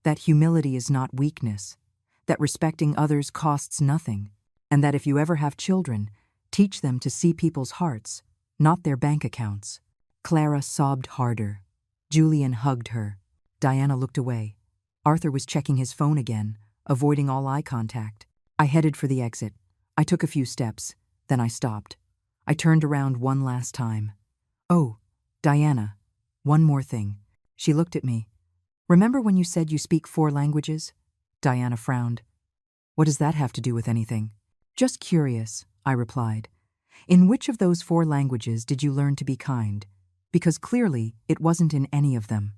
that humility is not weakness, that respecting others costs nothing, and that if you ever have children, teach them to see people's hearts, not their bank accounts. Clara sobbed harder. Julian hugged her. Diana looked away. Arthur was checking his phone again, avoiding all eye contact. I headed for the exit. I took a few steps, then I stopped. I turned around one last time. Oh, Diana, one more thing. She looked at me. Remember when you said you speak 4 languages? Diana frowned. What does that have to do with anything? Just curious, I replied. In which of those 4 languages did you learn to be kind? Because clearly it wasn't in any of them.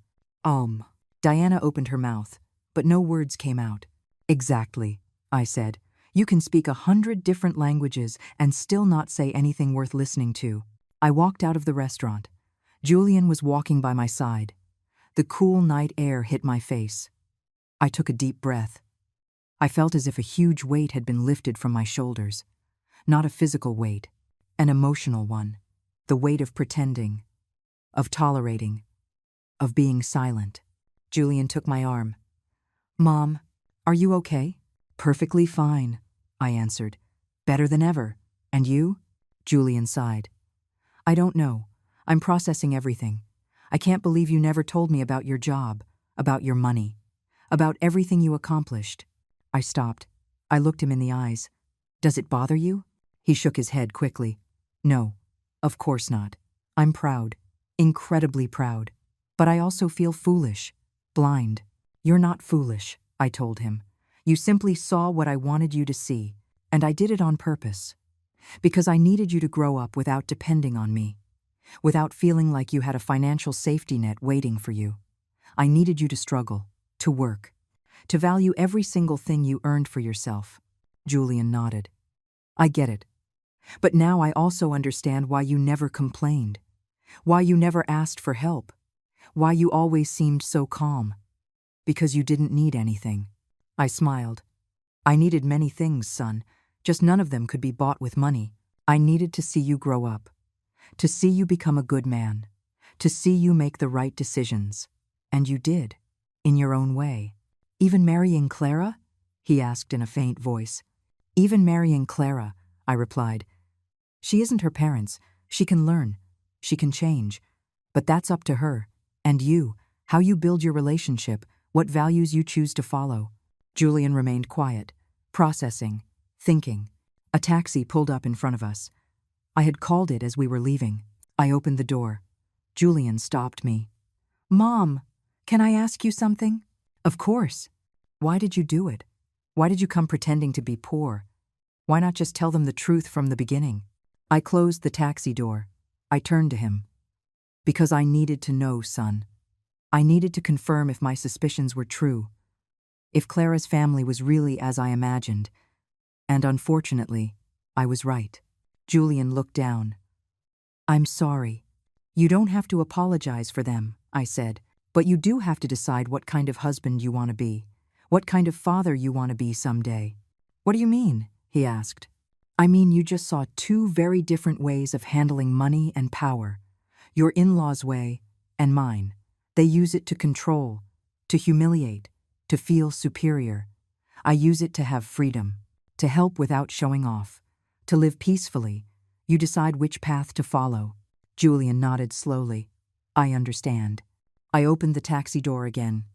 Diana opened her mouth, but no words came out. Exactly, I said. You can speak 100 different languages and still not say anything worth listening to. I walked out of the restaurant. Julian was walking by my side. The cool night air hit my face. I took a deep breath. I felt as if a huge weight had been lifted from my shoulders. Not a physical weight, an emotional one. The weight of pretending, of tolerating, of being silent. Julian took my arm. Mom, are you okay? Perfectly fine, I answered. Better than ever. And you? Julian sighed. I don't know. I'm processing everything. I can't believe you never told me about your job, about your money, about everything you accomplished. I stopped. I looked him in the eyes. Does it bother you? He shook his head quickly. No, of course not. I'm proud, incredibly proud. But I also feel foolish, blind. You're not foolish, I told him. You simply saw what I wanted you to see, and I did it on purpose. Because I needed you to grow up without depending on me, without feeling like you had a financial safety net waiting for you. I needed you to struggle, to work, to value every single thing you earned for yourself. Julian nodded. I get it. But now I also understand why you never complained, why you never asked for help, why you always seemed so calm. Because you didn't need anything. I smiled. I needed many things, son, just none of them could be bought with money. I needed to see you grow up, to see you become a good man, to see you make the right decisions. And you did, in your own way. Even marrying Clara? He asked in a faint voice. Even marrying Clara, I replied. She isn't her parents. She can learn. She can change. But that's up to her. And you, how you build your relationship, what values you choose to follow. Julian remained quiet, processing, thinking. A taxi pulled up in front of us. I had called it as we were leaving. I opened the door. Julian stopped me. Mom, can I ask you something? Of course. Why did you do it? Why did you come pretending to be poor? Why not just tell them the truth from the beginning? I closed the taxi door. I turned to him. Because I needed to know, son. I needed to confirm if my suspicions were true. If Clara's family was really as I imagined. And unfortunately, I was right. Julian looked down. I'm sorry. You don't have to apologize for them, I said, but you do have to decide what kind of husband you want to be, what kind of father you want to be someday. What do you mean? He asked. I mean, you just saw two very different ways of handling money and power. Your in-laws' way and mine. They use it to control, to humiliate, to feel superior. I use it to have freedom, to help without showing off, to live peacefully. You decide which path to follow. Julian nodded slowly. I understand. I opened the taxi door again.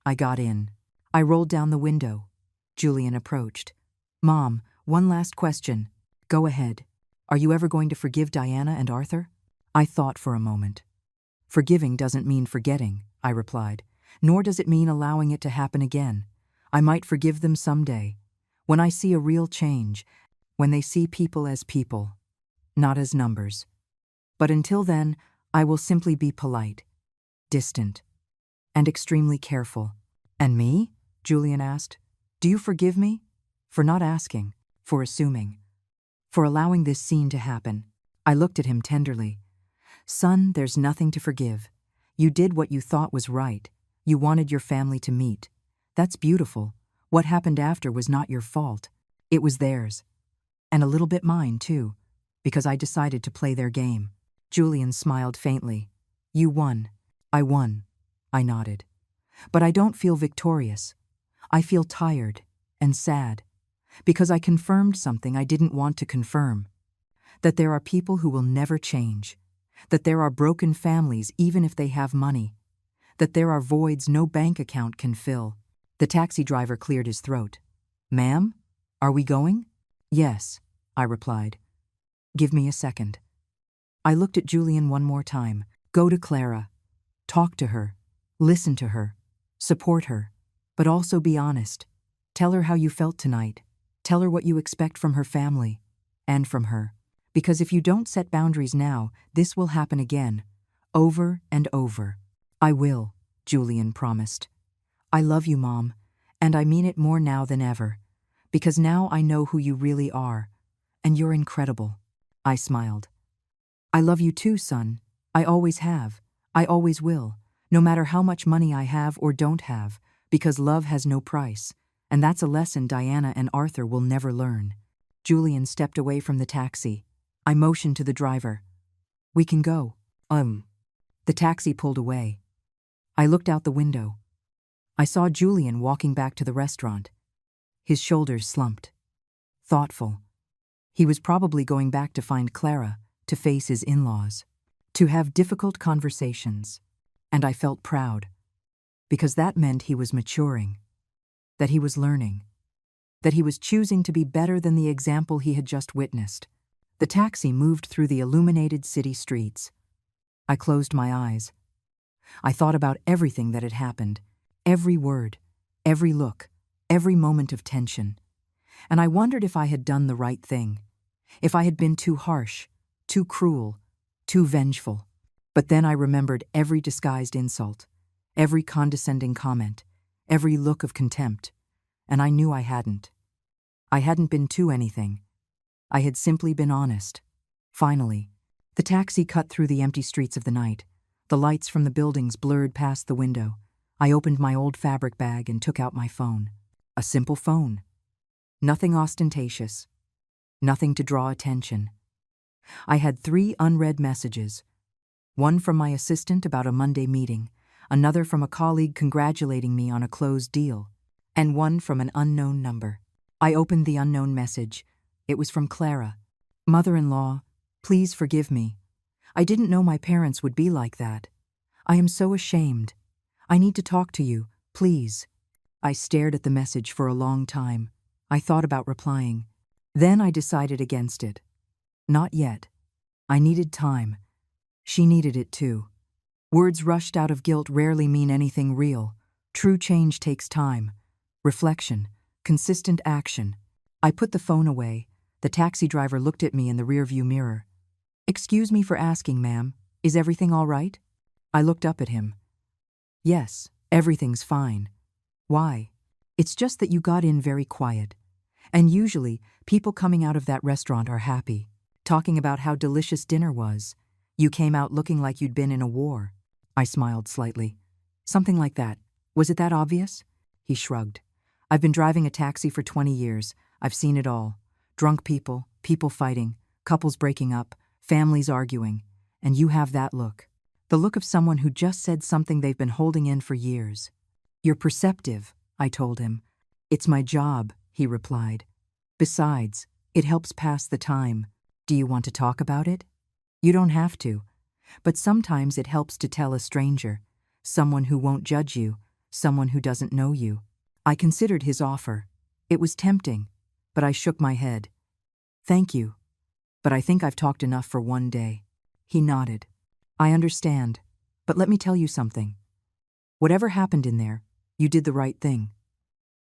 I got in. I rolled down the window. Julian approached. Mom, one last question. Go ahead. Are you ever going to forgive Diana and Arthur? I thought for a moment. Forgiving doesn't mean forgetting, I replied, nor does it mean allowing it to happen again. I might forgive them someday, when I see a real change, when they see people as people, not as numbers. But until then, I will simply be polite, distant, and extremely careful. And me? Julian asked. Do you forgive me? For not asking, for assuming, for allowing this scene to happen. I looked at him tenderly. Son, there's nothing to forgive. You did what you thought was right. You wanted your family to meet. That's beautiful. What happened after was not your fault. It was theirs. And a little bit mine, too, because I decided to play their game. Julian smiled faintly. You won. I won. I nodded. But I don't feel victorious. I feel tired and sad, because I confirmed something I didn't want to confirm. That there are people who will never change. That there are broken families even if they have money. That there are voids no bank account can fill. The taxi driver cleared his throat. Ma'am, are we going? Yes, I replied. Give me a second. I looked at Julian one more time. Go to Clara. Talk to her. Listen to her. Support her. But also be honest. Tell her how you felt tonight. Tell her what you expect from her family. And from her. Because if you don't set boundaries now, this will happen again. Over and over. I will, Julian promised. I love you, Mom. And I mean it more now than ever. Because now I know who you really are. And you're incredible. I smiled. I love you too, son. I always have. I always will. No matter how much money I have or don't have. Because love has no price. And that's a lesson Diana and Arthur will never learn. Julian stepped away from the taxi. I motioned to the driver. We can go. The taxi pulled away. I looked out the window. I saw Julian walking back to the restaurant. His shoulders slumped. Thoughtful. He was probably going back to find Clara, to face his in-laws, to have difficult conversations. And I felt proud. Because that meant he was maturing. That he was learning. That he was choosing to be better than the example he had just witnessed. The taxi moved through the illuminated city streets. I closed my eyes. I thought about everything that had happened, every word, every look, every moment of tension. And I wondered if I had done the right thing, if I had been too harsh, too cruel, too vengeful. But then I remembered every disguised insult, every condescending comment, every look of contempt, and I knew I hadn't. I hadn't been too anything. I had simply been honest. Finally, the taxi cut through the empty streets of the night. The lights from the buildings blurred past the window. I opened my old fabric bag and took out my phone. A simple phone. Nothing ostentatious. Nothing to draw attention. I had 3 unread messages. One from my assistant about a Monday meeting, another from a colleague congratulating me on a closed deal, and one from an unknown number. I opened the unknown message. It was from Clara. Mother-in-law, please forgive me. I didn't know my parents would be like that. I am so ashamed. I need to talk to you, please. I stared at the message for a long time. I thought about replying. Then I decided against it. Not yet. I needed time. She needed it too. Words rushed out of guilt rarely mean anything real. True change takes time. Reflection. Consistent action. I put the phone away. The taxi driver looked at me in the rearview mirror. Excuse me for asking, ma'am. Is everything all right? I looked up at him. Yes, everything's fine. Why? It's just that you got in very quiet. And usually, people coming out of that restaurant are happy, talking about how delicious dinner was. You came out looking like you'd been in a war. I smiled slightly. Something like that. Was it that obvious? He shrugged. I've been driving a taxi for 20 years. I've seen it all. Drunk people, people fighting, couples breaking up, families arguing. And you have that look. The look of someone who just said something they've been holding in for years. You're perceptive, I told him. It's my job, he replied. Besides, it helps pass the time. Do you want to talk about it? You don't have to. But sometimes it helps to tell a stranger, someone who won't judge you, someone who doesn't know you. I considered his offer. It was tempting, but I shook my head. Thank you, but I think I've talked enough for one day. He nodded. I understand, but let me tell you something. Whatever happened in there, you did the right thing.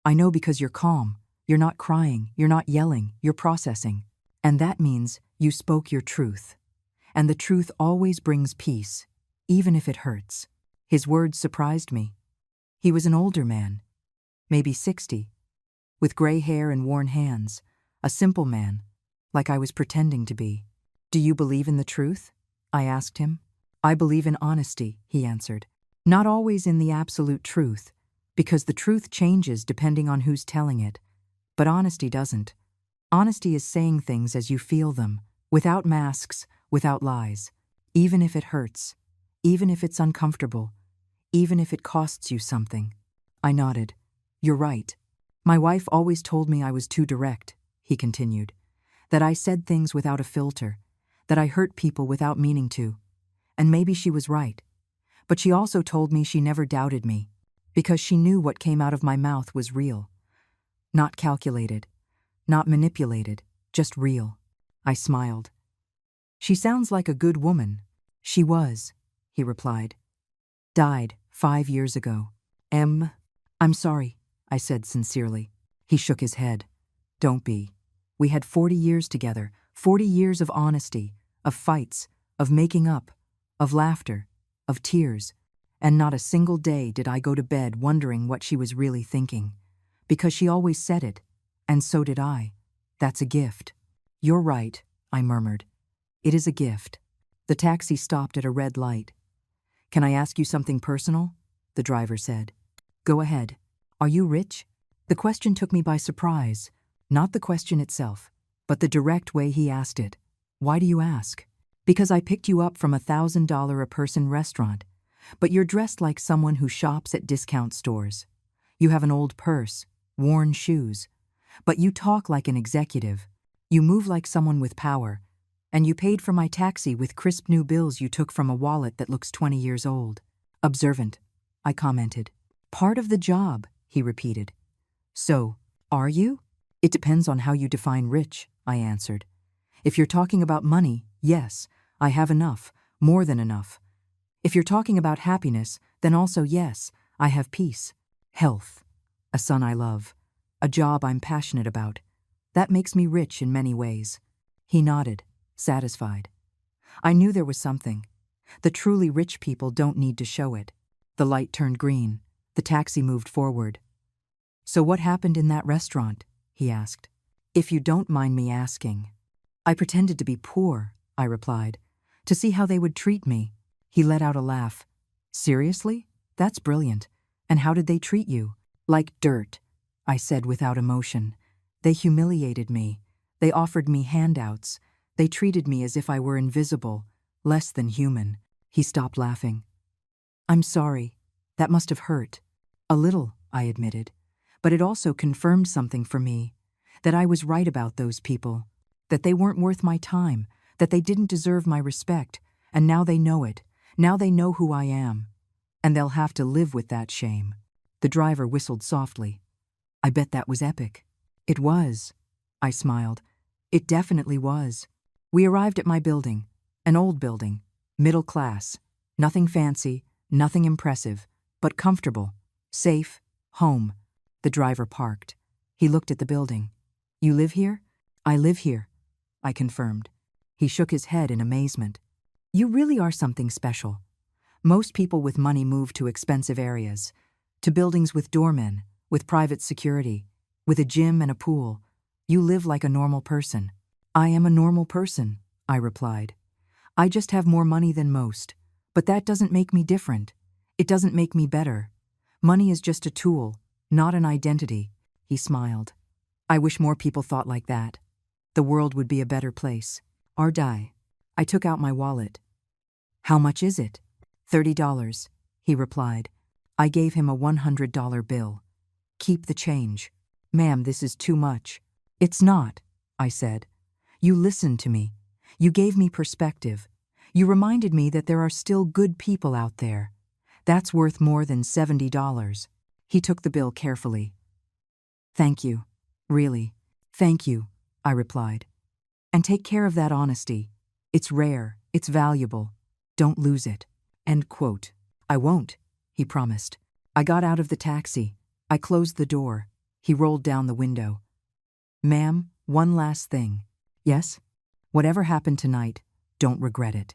I know because you're calm, you're not crying, you're not yelling, you're processing. And that means you spoke your truth. And the truth always brings peace, even if it hurts. His words surprised me. He was an older man, maybe 60, with gray hair and worn hands, a simple man, like I was pretending to be. Do you believe in the truth? I asked him. I believe in honesty, he answered. Not always in the absolute truth, because the truth changes depending on who's telling it. But honesty doesn't. Honesty is saying things as you feel them, without masks, without lies. Even if it hurts, even if it's uncomfortable, even if it costs you something. I nodded. You're right. My wife always told me I was too direct, he continued. That I said things without a filter, that I hurt people without meaning to. And maybe she was right. But she also told me she never doubted me, because she knew what came out of my mouth was real. Not calculated, not manipulated, just real. I smiled. She sounds like a good woman. She was, he replied. Died 5 years ago. I'm sorry, I said sincerely. He shook his head. Don't be. We had 40 years together, 40 years of honesty, of fights, of making up, of laughter, of tears, and not a single day did I go to bed wondering what she was really thinking. Because she always said it, and so did I. That's a gift. You're right, I murmured. It is a gift. The taxi stopped at a red light. Can I ask you something personal? The driver said. Go ahead. Are you rich? The question took me by surprise. Not the question itself, but the direct way he asked it. Why do you ask? Because I picked you up from $1,000 a person restaurant, but you're dressed like someone who shops at discount stores. You have an old purse, worn shoes, but you talk like an executive. You move like someone with power, and you paid for my taxi with crisp new bills you took from a wallet that looks 20 years old. Observant, I commented. Part of the job, he repeated. So, are you? It depends on how you define rich, I answered. If you're talking about money, yes, I have enough, more than enough. If you're talking about happiness, then also yes, I have peace, health, a son I love, a job I'm passionate about. That makes me rich in many ways. He nodded, satisfied. I knew there was something. The truly rich people don't need to show it. The light turned green. The taxi moved forward. So what happened in that restaurant? He asked. If you don't mind me asking. I pretended to be poor, I replied, to see how they would treat me. He let out a laugh. Seriously? That's brilliant. And how did they treat you? Like dirt, I said without emotion. They humiliated me. They offered me handouts. They treated me as if I were invisible, less than human. He stopped laughing. I'm sorry. That must have hurt. A little, I admitted. But it also confirmed something for me. That I was right about those people. That they weren't worth my time. That they didn't deserve my respect. And now they know it. Now they know who I am. And they'll have to live with that shame. The driver whistled softly. I bet that was epic. It was. I smiled. It definitely was. We arrived at my building. An old building. Middle class. Nothing fancy, nothing impressive, but comfortable. Safe. Home. The driver parked. He looked at the building. You live here? I live here, I confirmed. He shook his head in amazement. You really are something special. Most people with money move to expensive areas, to buildings with doormen, with private security, with a gym and a pool. You live like a normal person." "I am a normal person," I replied. "I just have more money than most. But that doesn't make me different. It doesn't make me better. Money is just a tool, not an identity." He smiled. "I wish more people thought like that. The world would be a better place." Or die. I took out my wallet. "How much is it?" $30, he replied. I gave him a $100 bill. "Keep the change." "Ma'am, this is too much." "It's not," I said. "You listened to me. You gave me perspective. You reminded me that there are still good people out there. That's worth more than $70. He took the bill carefully. "Thank you. Really. Thank you," I replied. "And take care of that honesty. It's rare. It's valuable. Don't lose it." End quote. "I won't," he promised. I got out of the taxi. I closed the door. He rolled down the window. "Ma'am, one last thing." "Yes?" "Whatever happened tonight, don't regret it.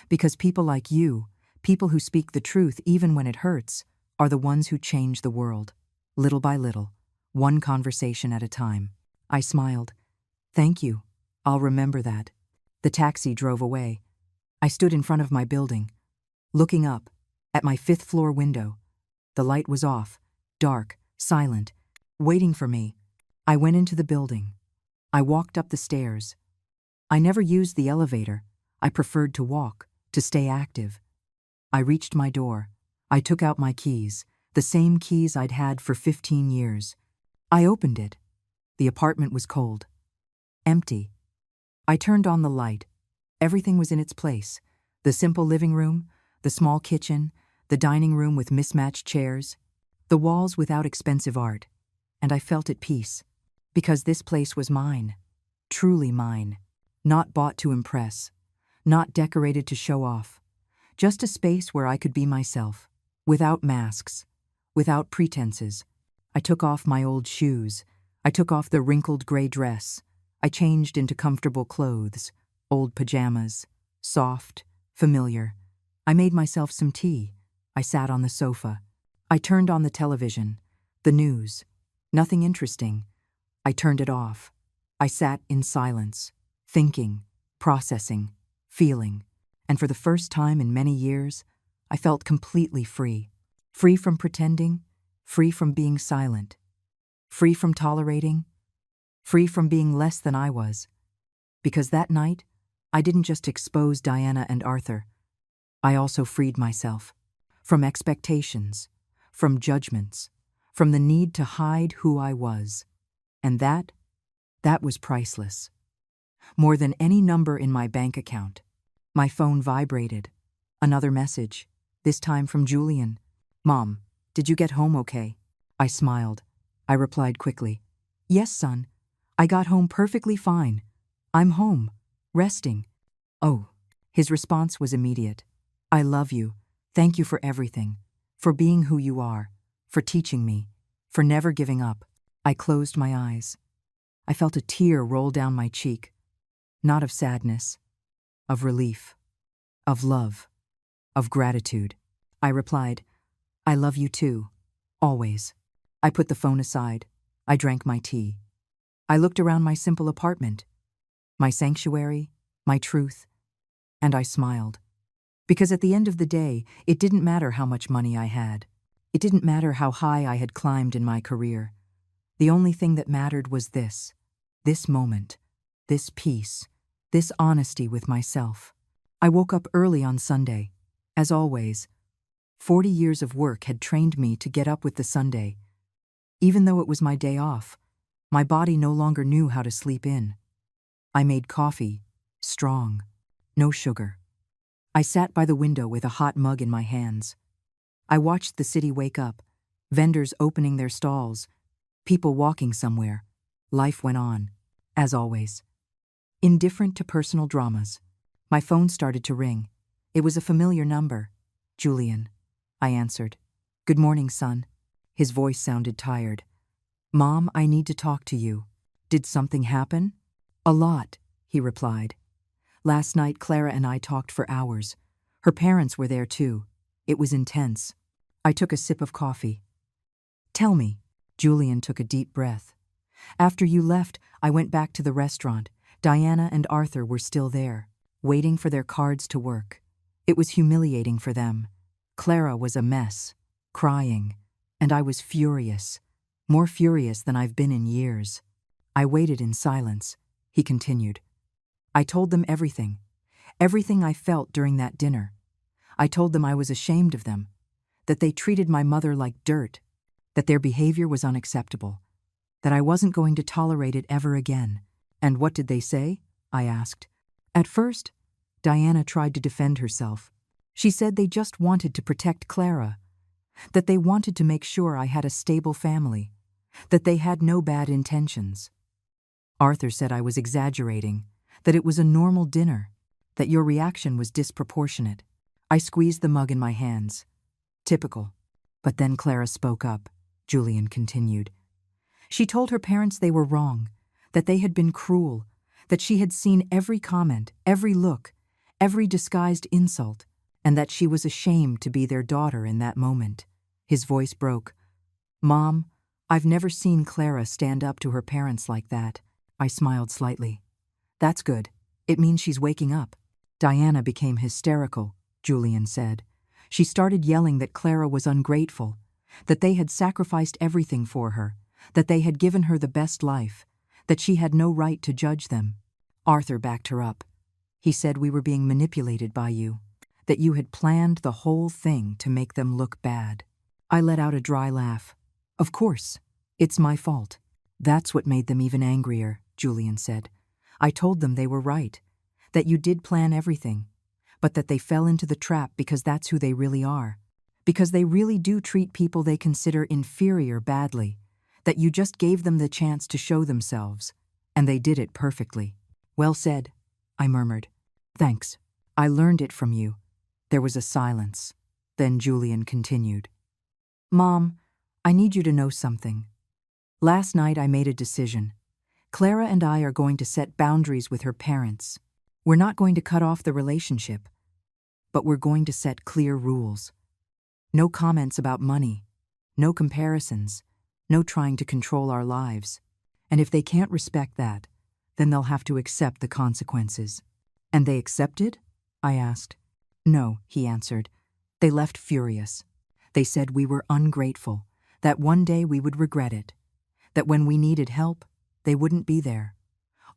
Because people like you, people who speak the truth even when it hurts, are the ones who change the world. Little by little, one conversation at a time." I smiled. "Thank you. I'll remember that." The taxi drove away. I stood in front of my building, looking up, at my 5th-floor window. The light was off, dark, silent, waiting for me. I went into the building. I walked up the stairs. I never used the elevator. I preferred to walk, to stay active. I reached my door. I took out my keys, the same keys I'd had for 15 years. I opened it. The apartment was cold. Empty. I turned on the light. Everything was in its place. The simple living room, the small kitchen, the dining room with mismatched chairs, the walls without expensive art. And I felt at peace. Because this place was mine. Truly mine. Not bought to impress. Not decorated to show off. Just a space where I could be myself. Without masks. Without pretenses. I took off my old shoes. I took off the wrinkled gray dress. I changed into comfortable clothes. Old pajamas. Soft. Familiar. I made myself some tea. I sat on the sofa. I turned on the television. The news. Nothing interesting. I turned it off. I sat in silence. Thinking. Processing. Feeling. And for the first time in many years, I felt completely free. Free from pretending. Free from being silent. Free from tolerating. Free from being less than I was. Because that night, I didn't just expose Diana and Arthur. I also freed myself. From expectations. From judgments. From the need to hide who I was. And that was priceless. More than any number in my bank account. My phone vibrated. Another message, this time from Julian. "Mom, did you get home okay?" I smiled. I replied quickly. "Yes, son. I got home perfectly fine. I'm home, resting." "Oh." His response was immediate. "I love you. Thank you for everything. For being who you are. For teaching me. For never giving up." I closed my eyes. I felt a tear roll down my cheek. Not of sadness. Of relief. Of love. Of gratitude. I replied, "I love you too. Always." I put the phone aside. I drank my tea. I looked around my simple apartment. My sanctuary. My truth. And I smiled. Because at the end of the day, it didn't matter how much money I had. It didn't matter how high I had climbed in my career. The only thing that mattered was this moment, this peace, this honesty with myself. I woke up early on Sunday. As always, 40 years of work had trained me to get up with the Sunday. Even though it was my day off, my body no longer knew how to sleep in. I made coffee, strong, no sugar. I sat by the window with a hot mug in my hands. I watched the city wake up, vendors opening their stalls, people walking somewhere. Life went on, as always. Indifferent to personal dramas. My phone started to ring. It was a familiar number. "Julian," I answered. "Good morning, son." His voice sounded tired. "Mom, I need to talk to you." "Did something happen?" "A lot," he replied. "Last night Clara and I talked for hours. Her parents were there too. It was intense." I took a sip of coffee. "Tell me." Julian took a deep breath. After you left, I went back to the restaurant. Diana and Arthur were still there, waiting for their cards to work. It was humiliating for them. Clara was a mess, crying, and I was furious, more furious than I've been in years. I waited in silence. He continued. I told them everything I felt during that dinner. I told them I was ashamed of them, that they treated my mother like dirt, that their behavior was unacceptable, that I wasn't going to tolerate it ever again. And what did they say? I asked. At first, Diana tried to defend herself. She said they just wanted to protect Clara, that they wanted to make sure I had a stable family, that they had no bad intentions. Arthur said I was exaggerating, that it was a normal dinner, that your reaction was disproportionate. I squeezed the mug in my hands. Typical. But then Clara spoke up, Julian continued. She told her parents they were wrong, that they had been cruel, that she had seen every comment, every look, every disguised insult, and that she was ashamed to be their daughter in that moment. His voice broke. Mom, I've never seen Clara stand up to her parents like that. I smiled slightly. That's good. It means she's waking up. Diana became hysterical, Julian said. She started yelling that Clara was ungrateful, that they had sacrificed everything for her, that they had given her the best life, that she had no right to judge them. Arthur backed her up. He said we were being manipulated by you, that you had planned the whole thing to make them look bad. I let out a dry laugh. Of course, it's my fault. That's what made them even angrier, Julian said. I told them they were right, that you did plan everything, but that they fell into the trap because that's who they really are, because they really do treat people they consider inferior badly, that you just gave them the chance to show themselves, and they did it perfectly. Well said, I murmured. Thanks. I learned it from you. There was a silence. Then Julian continued. Mom, I need you to know something. Last night I made a decision. Clara and I are going to set boundaries with her parents. We're not going to cut off the relationship, but we're going to set clear rules. No comments about money, no comparisons, no trying to control our lives. And if they can't respect that, then they'll have to accept the consequences. And they accepted? I asked. No, he answered. They left furious. They said we were ungrateful, that one day we would regret it, that when we needed help, they wouldn't be there.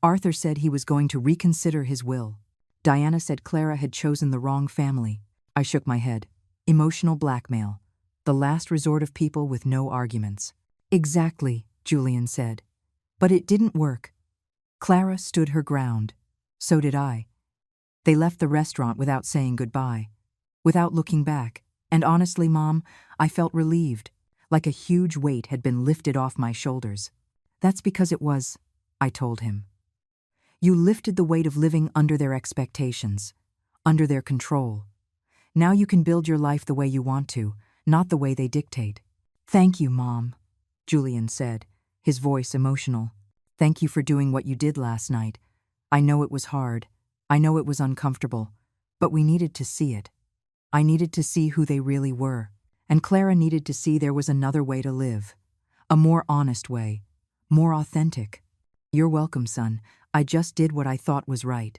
Arthur said he was going to reconsider his will. Diana said Clara had chosen the wrong family. I shook my head. Emotional blackmail. The last resort of people with no arguments. Exactly, Julian said. But it didn't work. Clara stood her ground. So did I. They left the restaurant without saying goodbye, without looking back. And honestly, Mom, I felt relieved, like a huge weight had been lifted off my shoulders. That's because it was, I told him. You lifted the weight of living under their expectations, under their control. Now you can build your life the way you want to, not the way they dictate. Thank you, Mom, Julian said, his voice emotional. Thank you for doing what you did last night. I know it was hard. I know it was uncomfortable, but we needed to see it. I needed to see who they really were, and Clara needed to see there was another way to live, a more honest way, more authentic. You're welcome, son. I just did what I thought was right.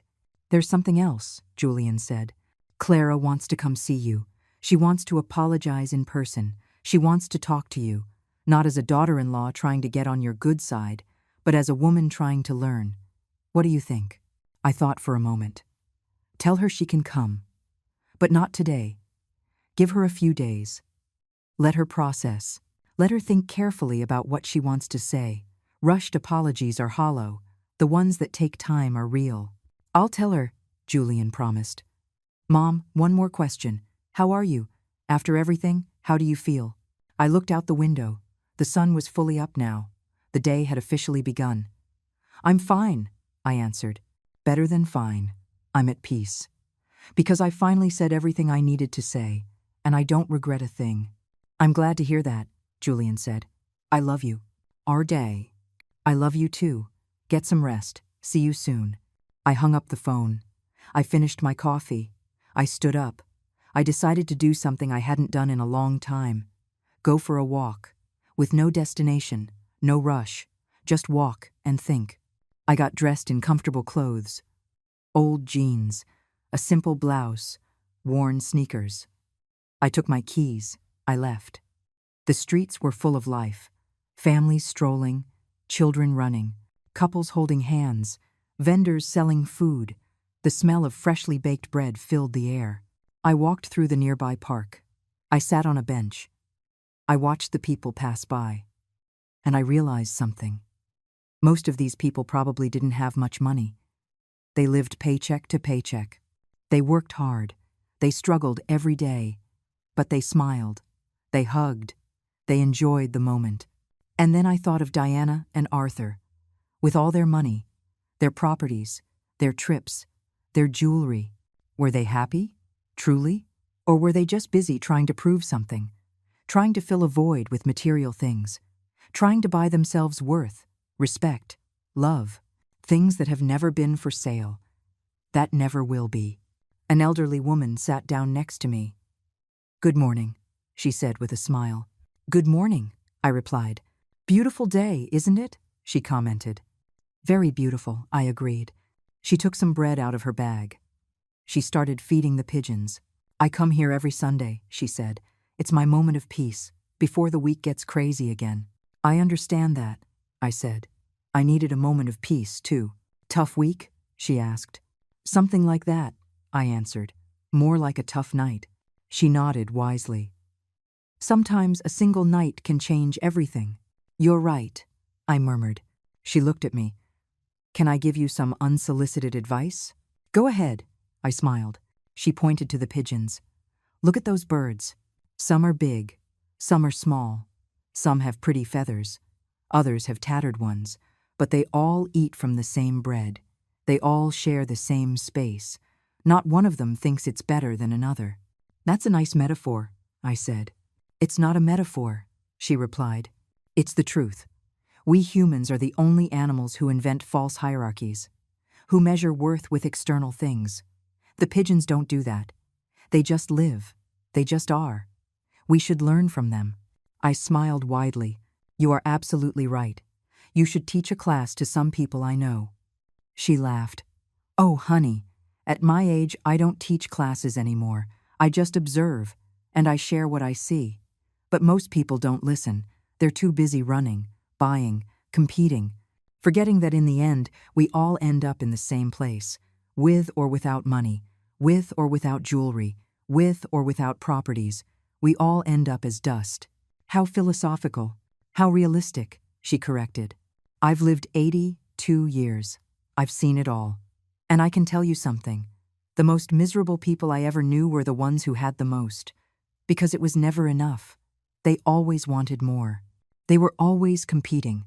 There's something else, Julian said. Clara wants to come see you. She wants to apologize in person. She wants to talk to you, not as a daughter-in-law trying to get on your good side, but as a woman trying to learn. What do you think? I thought for a moment. Tell her she can come. But not today. Give her a few days. Let her process. Let her think carefully about what she wants to say. Rushed apologies are hollow. The ones that take time are real. I'll tell her, Julian promised. Mom, one more question. How are you? After everything, how do you feel? I looked out the window. The sun was fully up now. The day had officially begun. I'm fine, I answered. Better than fine. I'm at peace. Because I finally said everything I needed to say, and I don't regret a thing. I'm glad to hear that, Julian said. I love you. Our day. I love you too. Get some rest. See you soon. I hung up the phone. I finished my coffee. I stood up. I decided to do something I hadn't done in a long time. Go for a walk. With no destination, no rush. Just walk and think. I got dressed in comfortable clothes. Old jeans, a simple blouse, worn sneakers. I took my keys. I left. The streets were full of life. Families strolling, children running, couples holding hands, vendors selling food. The smell of freshly baked bread filled the air. I walked through the nearby park. I sat on a bench. I watched the people pass by. And I realized something. Most of these people probably didn't have much money. They lived paycheck to paycheck. They worked hard. They struggled every day. But they smiled. They hugged. They enjoyed the moment. And then I thought of Diana and Arthur. With all their money, their properties, their trips, their jewelry. Were they happy? Truly? Or were they just busy trying to prove something? Trying to fill a void with material things? Trying to buy themselves worth, respect, love, things that have never been for sale, that never will be. An elderly woman sat down next to me. "Good morning," she said with a smile. "Good morning," I replied. "Beautiful day, isn't it?" she commented. "Very beautiful," I agreed. She took some bread out of her bag. She started feeding the pigeons. "I come here every Sunday," she said. "It's my moment of peace, before the week gets crazy again." "I understand that," I said. I needed a moment of peace, too. "Tough week?" she asked. "Something like that," I answered. "More like a tough night." She nodded wisely. "Sometimes a single night can change everything." "You're right," I murmured. She looked at me. "Can I give you some unsolicited advice?" "Go ahead," I smiled. She pointed to the pigeons. "Look at those birds. Some are big, some are small. Some have pretty feathers. Others have tattered ones. But they all eat from the same bread. They all share the same space. Not one of them thinks it's better than another." "That's a nice metaphor," I said. "It's not a metaphor," she replied. "It's the truth. We humans are the only animals who invent false hierarchies, who measure worth with external things. The pigeons don't do that. They just live. They just are. We should learn from them." I smiled widely. "You are absolutely right. You should teach a class to some people I know." She laughed. "Oh, honey, at my age I don't teach classes anymore. I just observe, and I share what I see. But most people don't listen. They're too busy running, buying, competing, forgetting that in the end we all end up in the same place, with or without money, with or without jewelry, with or without properties. We all end up as dust." "How philosophical. How realistic," she corrected. "I've lived 82 years. I've seen it all. And I can tell you something. The most miserable people I ever knew were the ones who had the most. Because it was never enough. They always wanted more. They were always competing,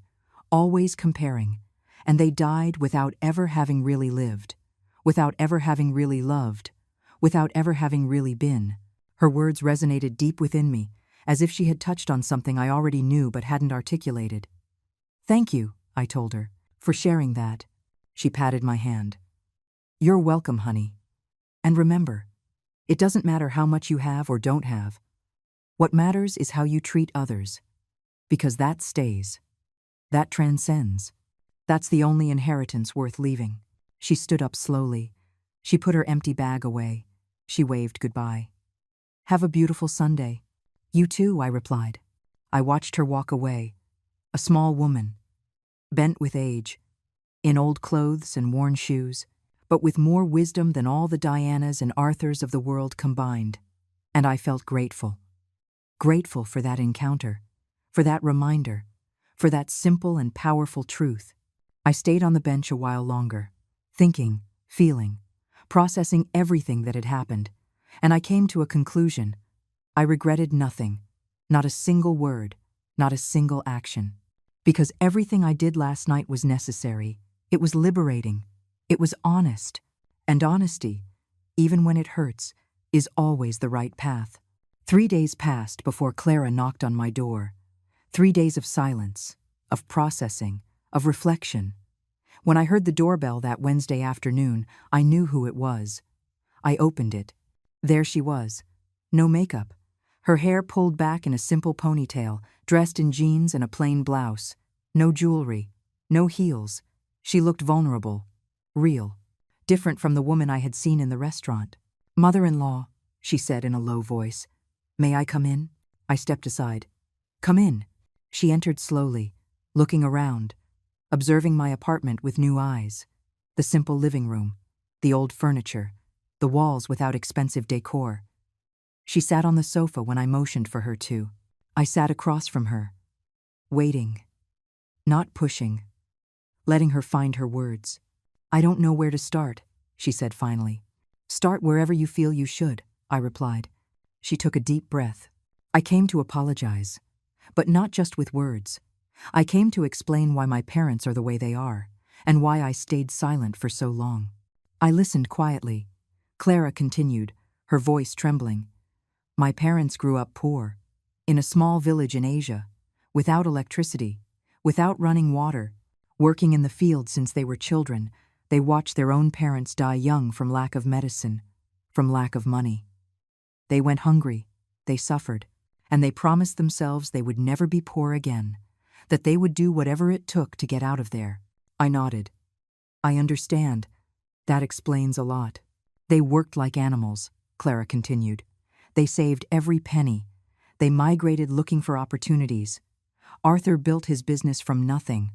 always comparing, and they died without ever having really lived, without ever having really loved, without ever having really been." Her words resonated deep within me, as if she had touched on something I already knew but hadn't articulated. "Thank you," I told her, "for sharing that." She patted my hand. "You're welcome, honey. And remember, it doesn't matter how much you have or don't have. What matters is how you treat others. Because that stays. That transcends. That's the only inheritance worth leaving." She stood up slowly. She put her empty bag away. She waved goodbye. "Have a beautiful Sunday." "You too," I replied. I watched her walk away, a small woman, bent with age, in old clothes and worn shoes, but with more wisdom than all the Dianas and Arthurs of the world combined. And I felt grateful. Grateful for that encounter, for that reminder, for that simple and powerful truth. I stayed on the bench a while longer, thinking, feeling, processing everything that had happened, and I came to a conclusion. I regretted nothing, not a single word, not a single action. Because everything I did last night was necessary. It was liberating. It was honest. And honesty, even when it hurts, is always the right path. 3 days passed before Clara knocked on my door. 3 days of silence, of processing, of reflection. When I heard the doorbell that Wednesday afternoon, I knew who it was. I opened it. There she was. No makeup. Her hair pulled back in a simple ponytail, dressed in jeans and a plain blouse. No jewelry. No heels. She looked vulnerable, real, different from the woman I had seen in the restaurant. "Mother-in-law," she said in a low voice. "May I come in?" I stepped aside. "Come in." She entered slowly, looking around, observing my apartment with new eyes. The simple living room, the old furniture, the walls without expensive decor. She sat on the sofa when I motioned for her to. I sat across from her, waiting, not pushing, letting her find her words. "I don't know where to start," she said finally. "Start wherever you feel you should," I replied. She took a deep breath. "I came to apologize, but not just with words. I came to explain why my parents are the way they are, and why I stayed silent for so long." I listened quietly. Clara continued, her voice trembling. "My parents grew up poor, in a small village in Asia, without electricity, without running water, working in the fields since they were children. They watched their own parents die young from lack of medicine, from lack of money. They went hungry, they suffered, and they promised themselves they would never be poor again, that they would do whatever it took to get out of there." I nodded. "I understand. That explains a lot." "They worked like animals," Clara continued. "They saved every penny. They migrated looking for opportunities. Arthur built his business from nothing,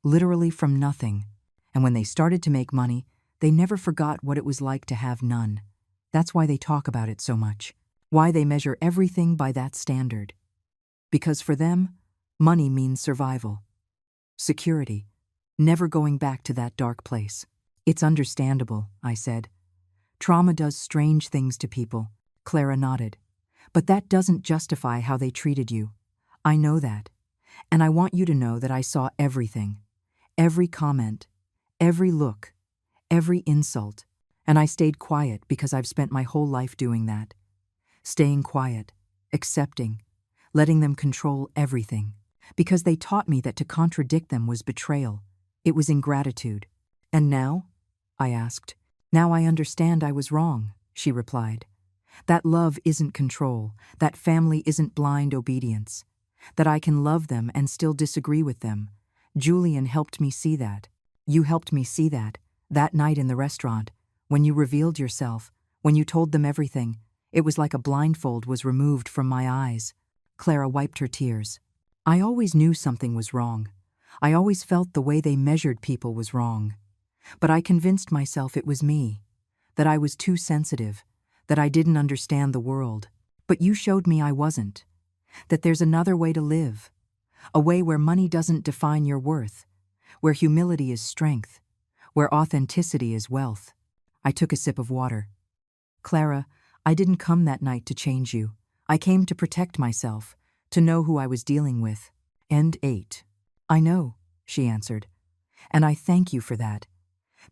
literally from nothing. And when they started to make money, they never forgot what it was like to have none. That's why they talk about it so much. Why they measure everything by that standard. Because for them, money means survival. Security. Never going back to that dark place." "It's understandable," I said. "Trauma does strange things to people." Clara nodded. "But that doesn't justify how they treated you. I know that. And I want you to know that I saw everything. Every comment, every look, every insult. And I stayed quiet because I've spent my whole life doing that. Staying quiet, accepting, letting them control everything. Because they taught me that to contradict them was betrayal. It was ingratitude. And now?" I asked. "Now I understand I was wrong," she replied. "That love isn't control, that family isn't blind obedience, that I can love them and still disagree with them. Julian helped me see that. You helped me see that night in the restaurant, when you revealed yourself, when you told them everything. It was like a blindfold was removed from my eyes." Clara wiped her tears. "I always knew something was wrong. I always felt the way they measured people was wrong. But I convinced myself it was me, that I was too sensitive, that I didn't understand the world. But you showed me I wasn't, that there's another way to live, a way where money doesn't define your worth, where humility is strength, where authenticity is wealth." I took a sip of water. "Clara, I didn't come that night to change you. I came to protect myself, to know who I was dealing with." End 8. "I know," she answered. "And I thank you for that.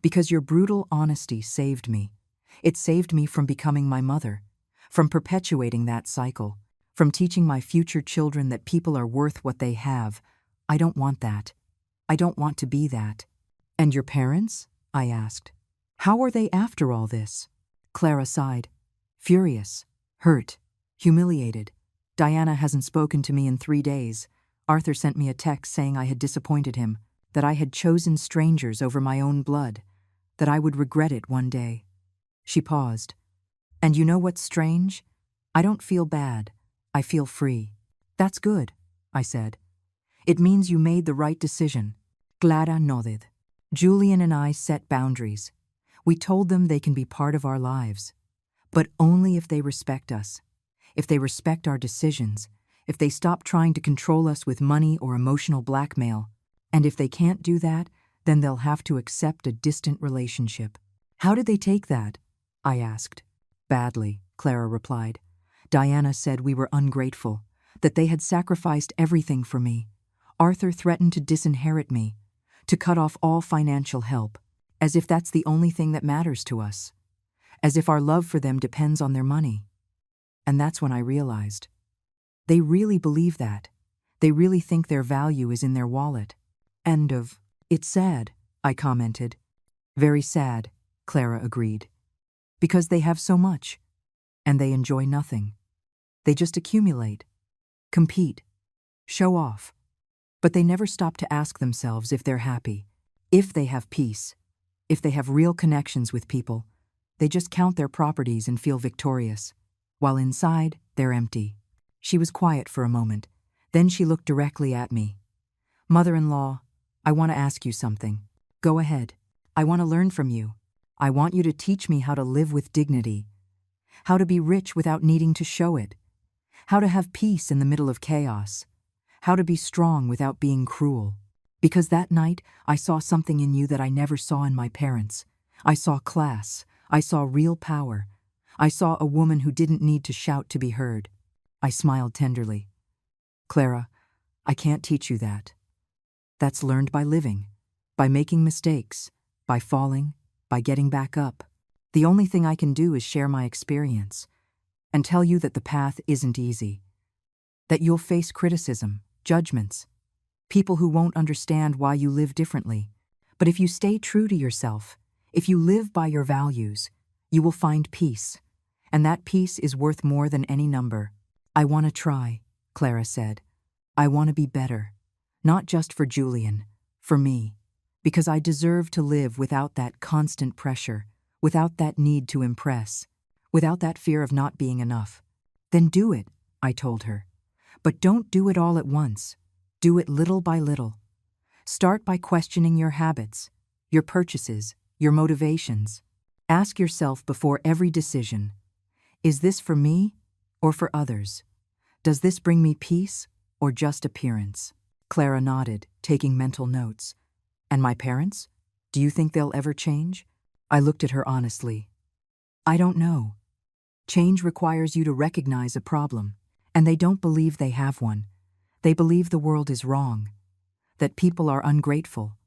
Because your brutal honesty saved me. It saved me from becoming my mother, from perpetuating that cycle, from teaching my future children that people are worth what they have. I don't want that. I don't want to be that." "And your parents?" I asked. "How are they after all this?" Clara sighed. "Furious, hurt, humiliated. Diana hasn't spoken to me in 3 days. Arthur sent me a text saying I had disappointed him, that I had chosen strangers over my own blood, that I would regret it one day." She paused. "And you know what's strange? I don't feel bad. I feel free." "That's good," I said. "It means you made the right decision." Clara nodded. "Julian and I set boundaries. We told them they can be part of our lives, but only if they respect us, if they respect our decisions, if they stop trying to control us with money or emotional blackmail. And if they can't do that, then they'll have to accept a distant relationship." "How did they take that?" I asked. "Badly," Clara replied. "Diana said we were ungrateful, that they had sacrificed everything for me. Arthur threatened to disinherit me, to cut off all financial help, as if that's the only thing that matters to us, as if our love for them depends on their money." And that's when I realized. They really believe that. They really think their value is in their wallet. End of. "It's sad," I commented. "Very sad," Clara agreed. "Because they have so much, and they enjoy nothing. They just accumulate, compete, show off. But they never stop to ask themselves if they're happy, if they have peace, if they have real connections with people. They just count their properties and feel victorious, while inside, they're empty. She was quiet for a moment. Then she looked directly at me. "Mother-in-law, I want to ask you something. Go ahead. I want to learn from you. I want you to teach me how to live with dignity, how to be rich without needing to show it, how to have peace in the middle of chaos, how to be strong without being cruel. Because that night, I saw something in you that I never saw in my parents. I saw class. I saw real power. I saw a woman who didn't need to shout to be heard." I smiled tenderly. "Clara, I can't teach you that. That's learned by living, by making mistakes, by falling, by getting back up. The only thing I can do is share my experience and tell you that the path isn't easy, that you'll face criticism, judgments, people who won't understand why you live differently. But if you stay true to yourself, if you live by your values, you will find peace, and that peace is worth more than any number." "I want to try," Clara said. "I want to be better, not just for Julian, for me, because I deserve to live without that constant pressure, without that need to impress, without that fear of not being enough." "Then do it," I told her. "But don't do it all at once. Do it little by little. Start by questioning your habits, your purchases, your motivations. Ask yourself before every decision, is this for me or for others? Does this bring me peace or just appearance?" Clara nodded, taking mental notes. "And my parents? Do you think they'll ever change?" I looked at her honestly. "I don't know. Change requires you to recognize a problem, and they don't believe they have one. They believe the world is wrong, that people are ungrateful,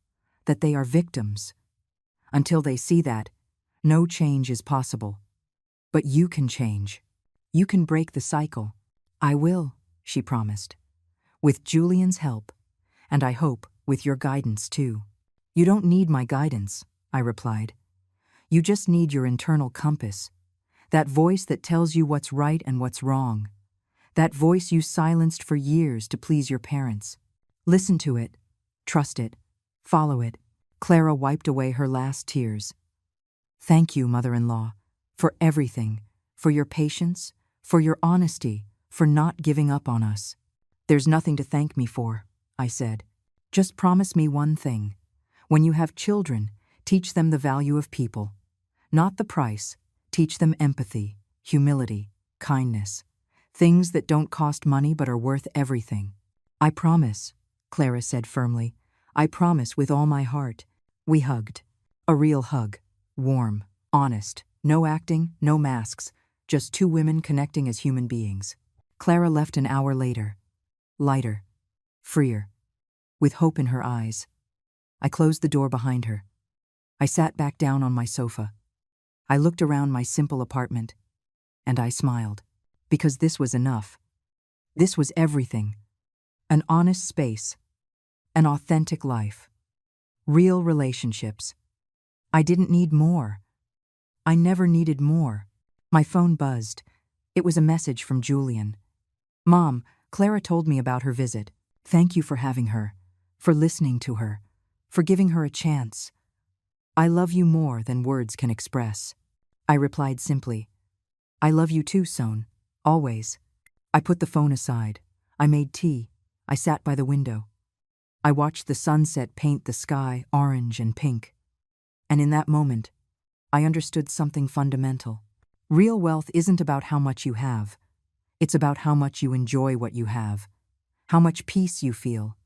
that they are victims. Until they see that, no change is possible. But you can change. You can break the cycle." "I will," she promised. "With Julian's help, and I hope with your guidance too." "You don't need my guidance," I replied. "You just need your internal compass, that voice that tells you what's right and what's wrong, that voice you silenced for years to please your parents. Listen to it, trust it, follow it." Clara wiped away her last tears. "Thank you, mother-in-law, for everything, for your patience, for your honesty, for not giving up on us." "There's nothing to thank me for," I said. "Just promise me one thing. When you have children, teach them the value of people. Not the price. Teach them empathy, humility, kindness. Things that don't cost money but are worth everything." "I promise," Clara said firmly. "I promise with all my heart." We hugged. A real hug. Warm, honest, no acting, no masks, just two women connecting as human beings. Clara left an hour later. Lighter, freer, with hope in her eyes. I closed the door behind her. I sat back down on my sofa. I looked around my simple apartment, and I smiled, because this was enough. This was everything. An honest space, an authentic life, real relationships. I didn't need more. I never needed more. My phone buzzed. It was a message from Julian. "Mom, Clara told me about her visit. Thank you for having her, for listening to her, for giving her a chance. I love you more than words can express." I replied simply, "I love you too, Son, always." I put the phone aside. I made tea. I sat by the window. I watched the sunset paint the sky orange and pink. And in that moment, I understood something fundamental. Real wealth isn't about how much you have. It's about how much you enjoy what you have, how much peace you feel,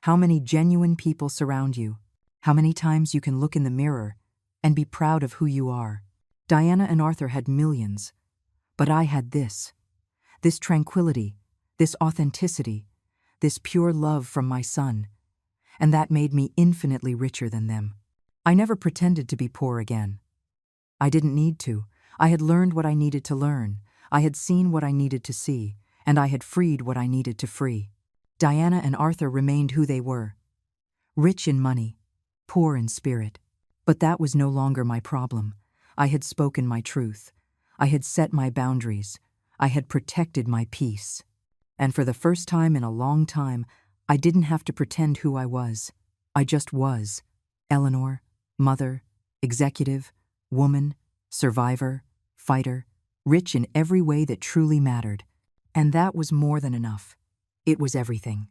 how many genuine people surround you, how many times you can look in the mirror and be proud of who you are. Diana and Arthur had millions, but I had this tranquility, this authenticity, this pure love from my son, and that made me infinitely richer than them. I never pretended to be poor again. I didn't need to. I had learned what I needed to learn. I had seen what I needed to see, and I had freed what I needed to free. Diana and Arthur remained who they were, rich in money, poor in spirit. But that was no longer my problem. I had spoken my truth. I had set my boundaries. I had protected my peace. And for the first time in a long time, I didn't have to pretend who I was. I just was. Eleanor, mother, executive, woman, survivor, fighter, rich in every way that truly mattered. And that was more than enough. It was everything.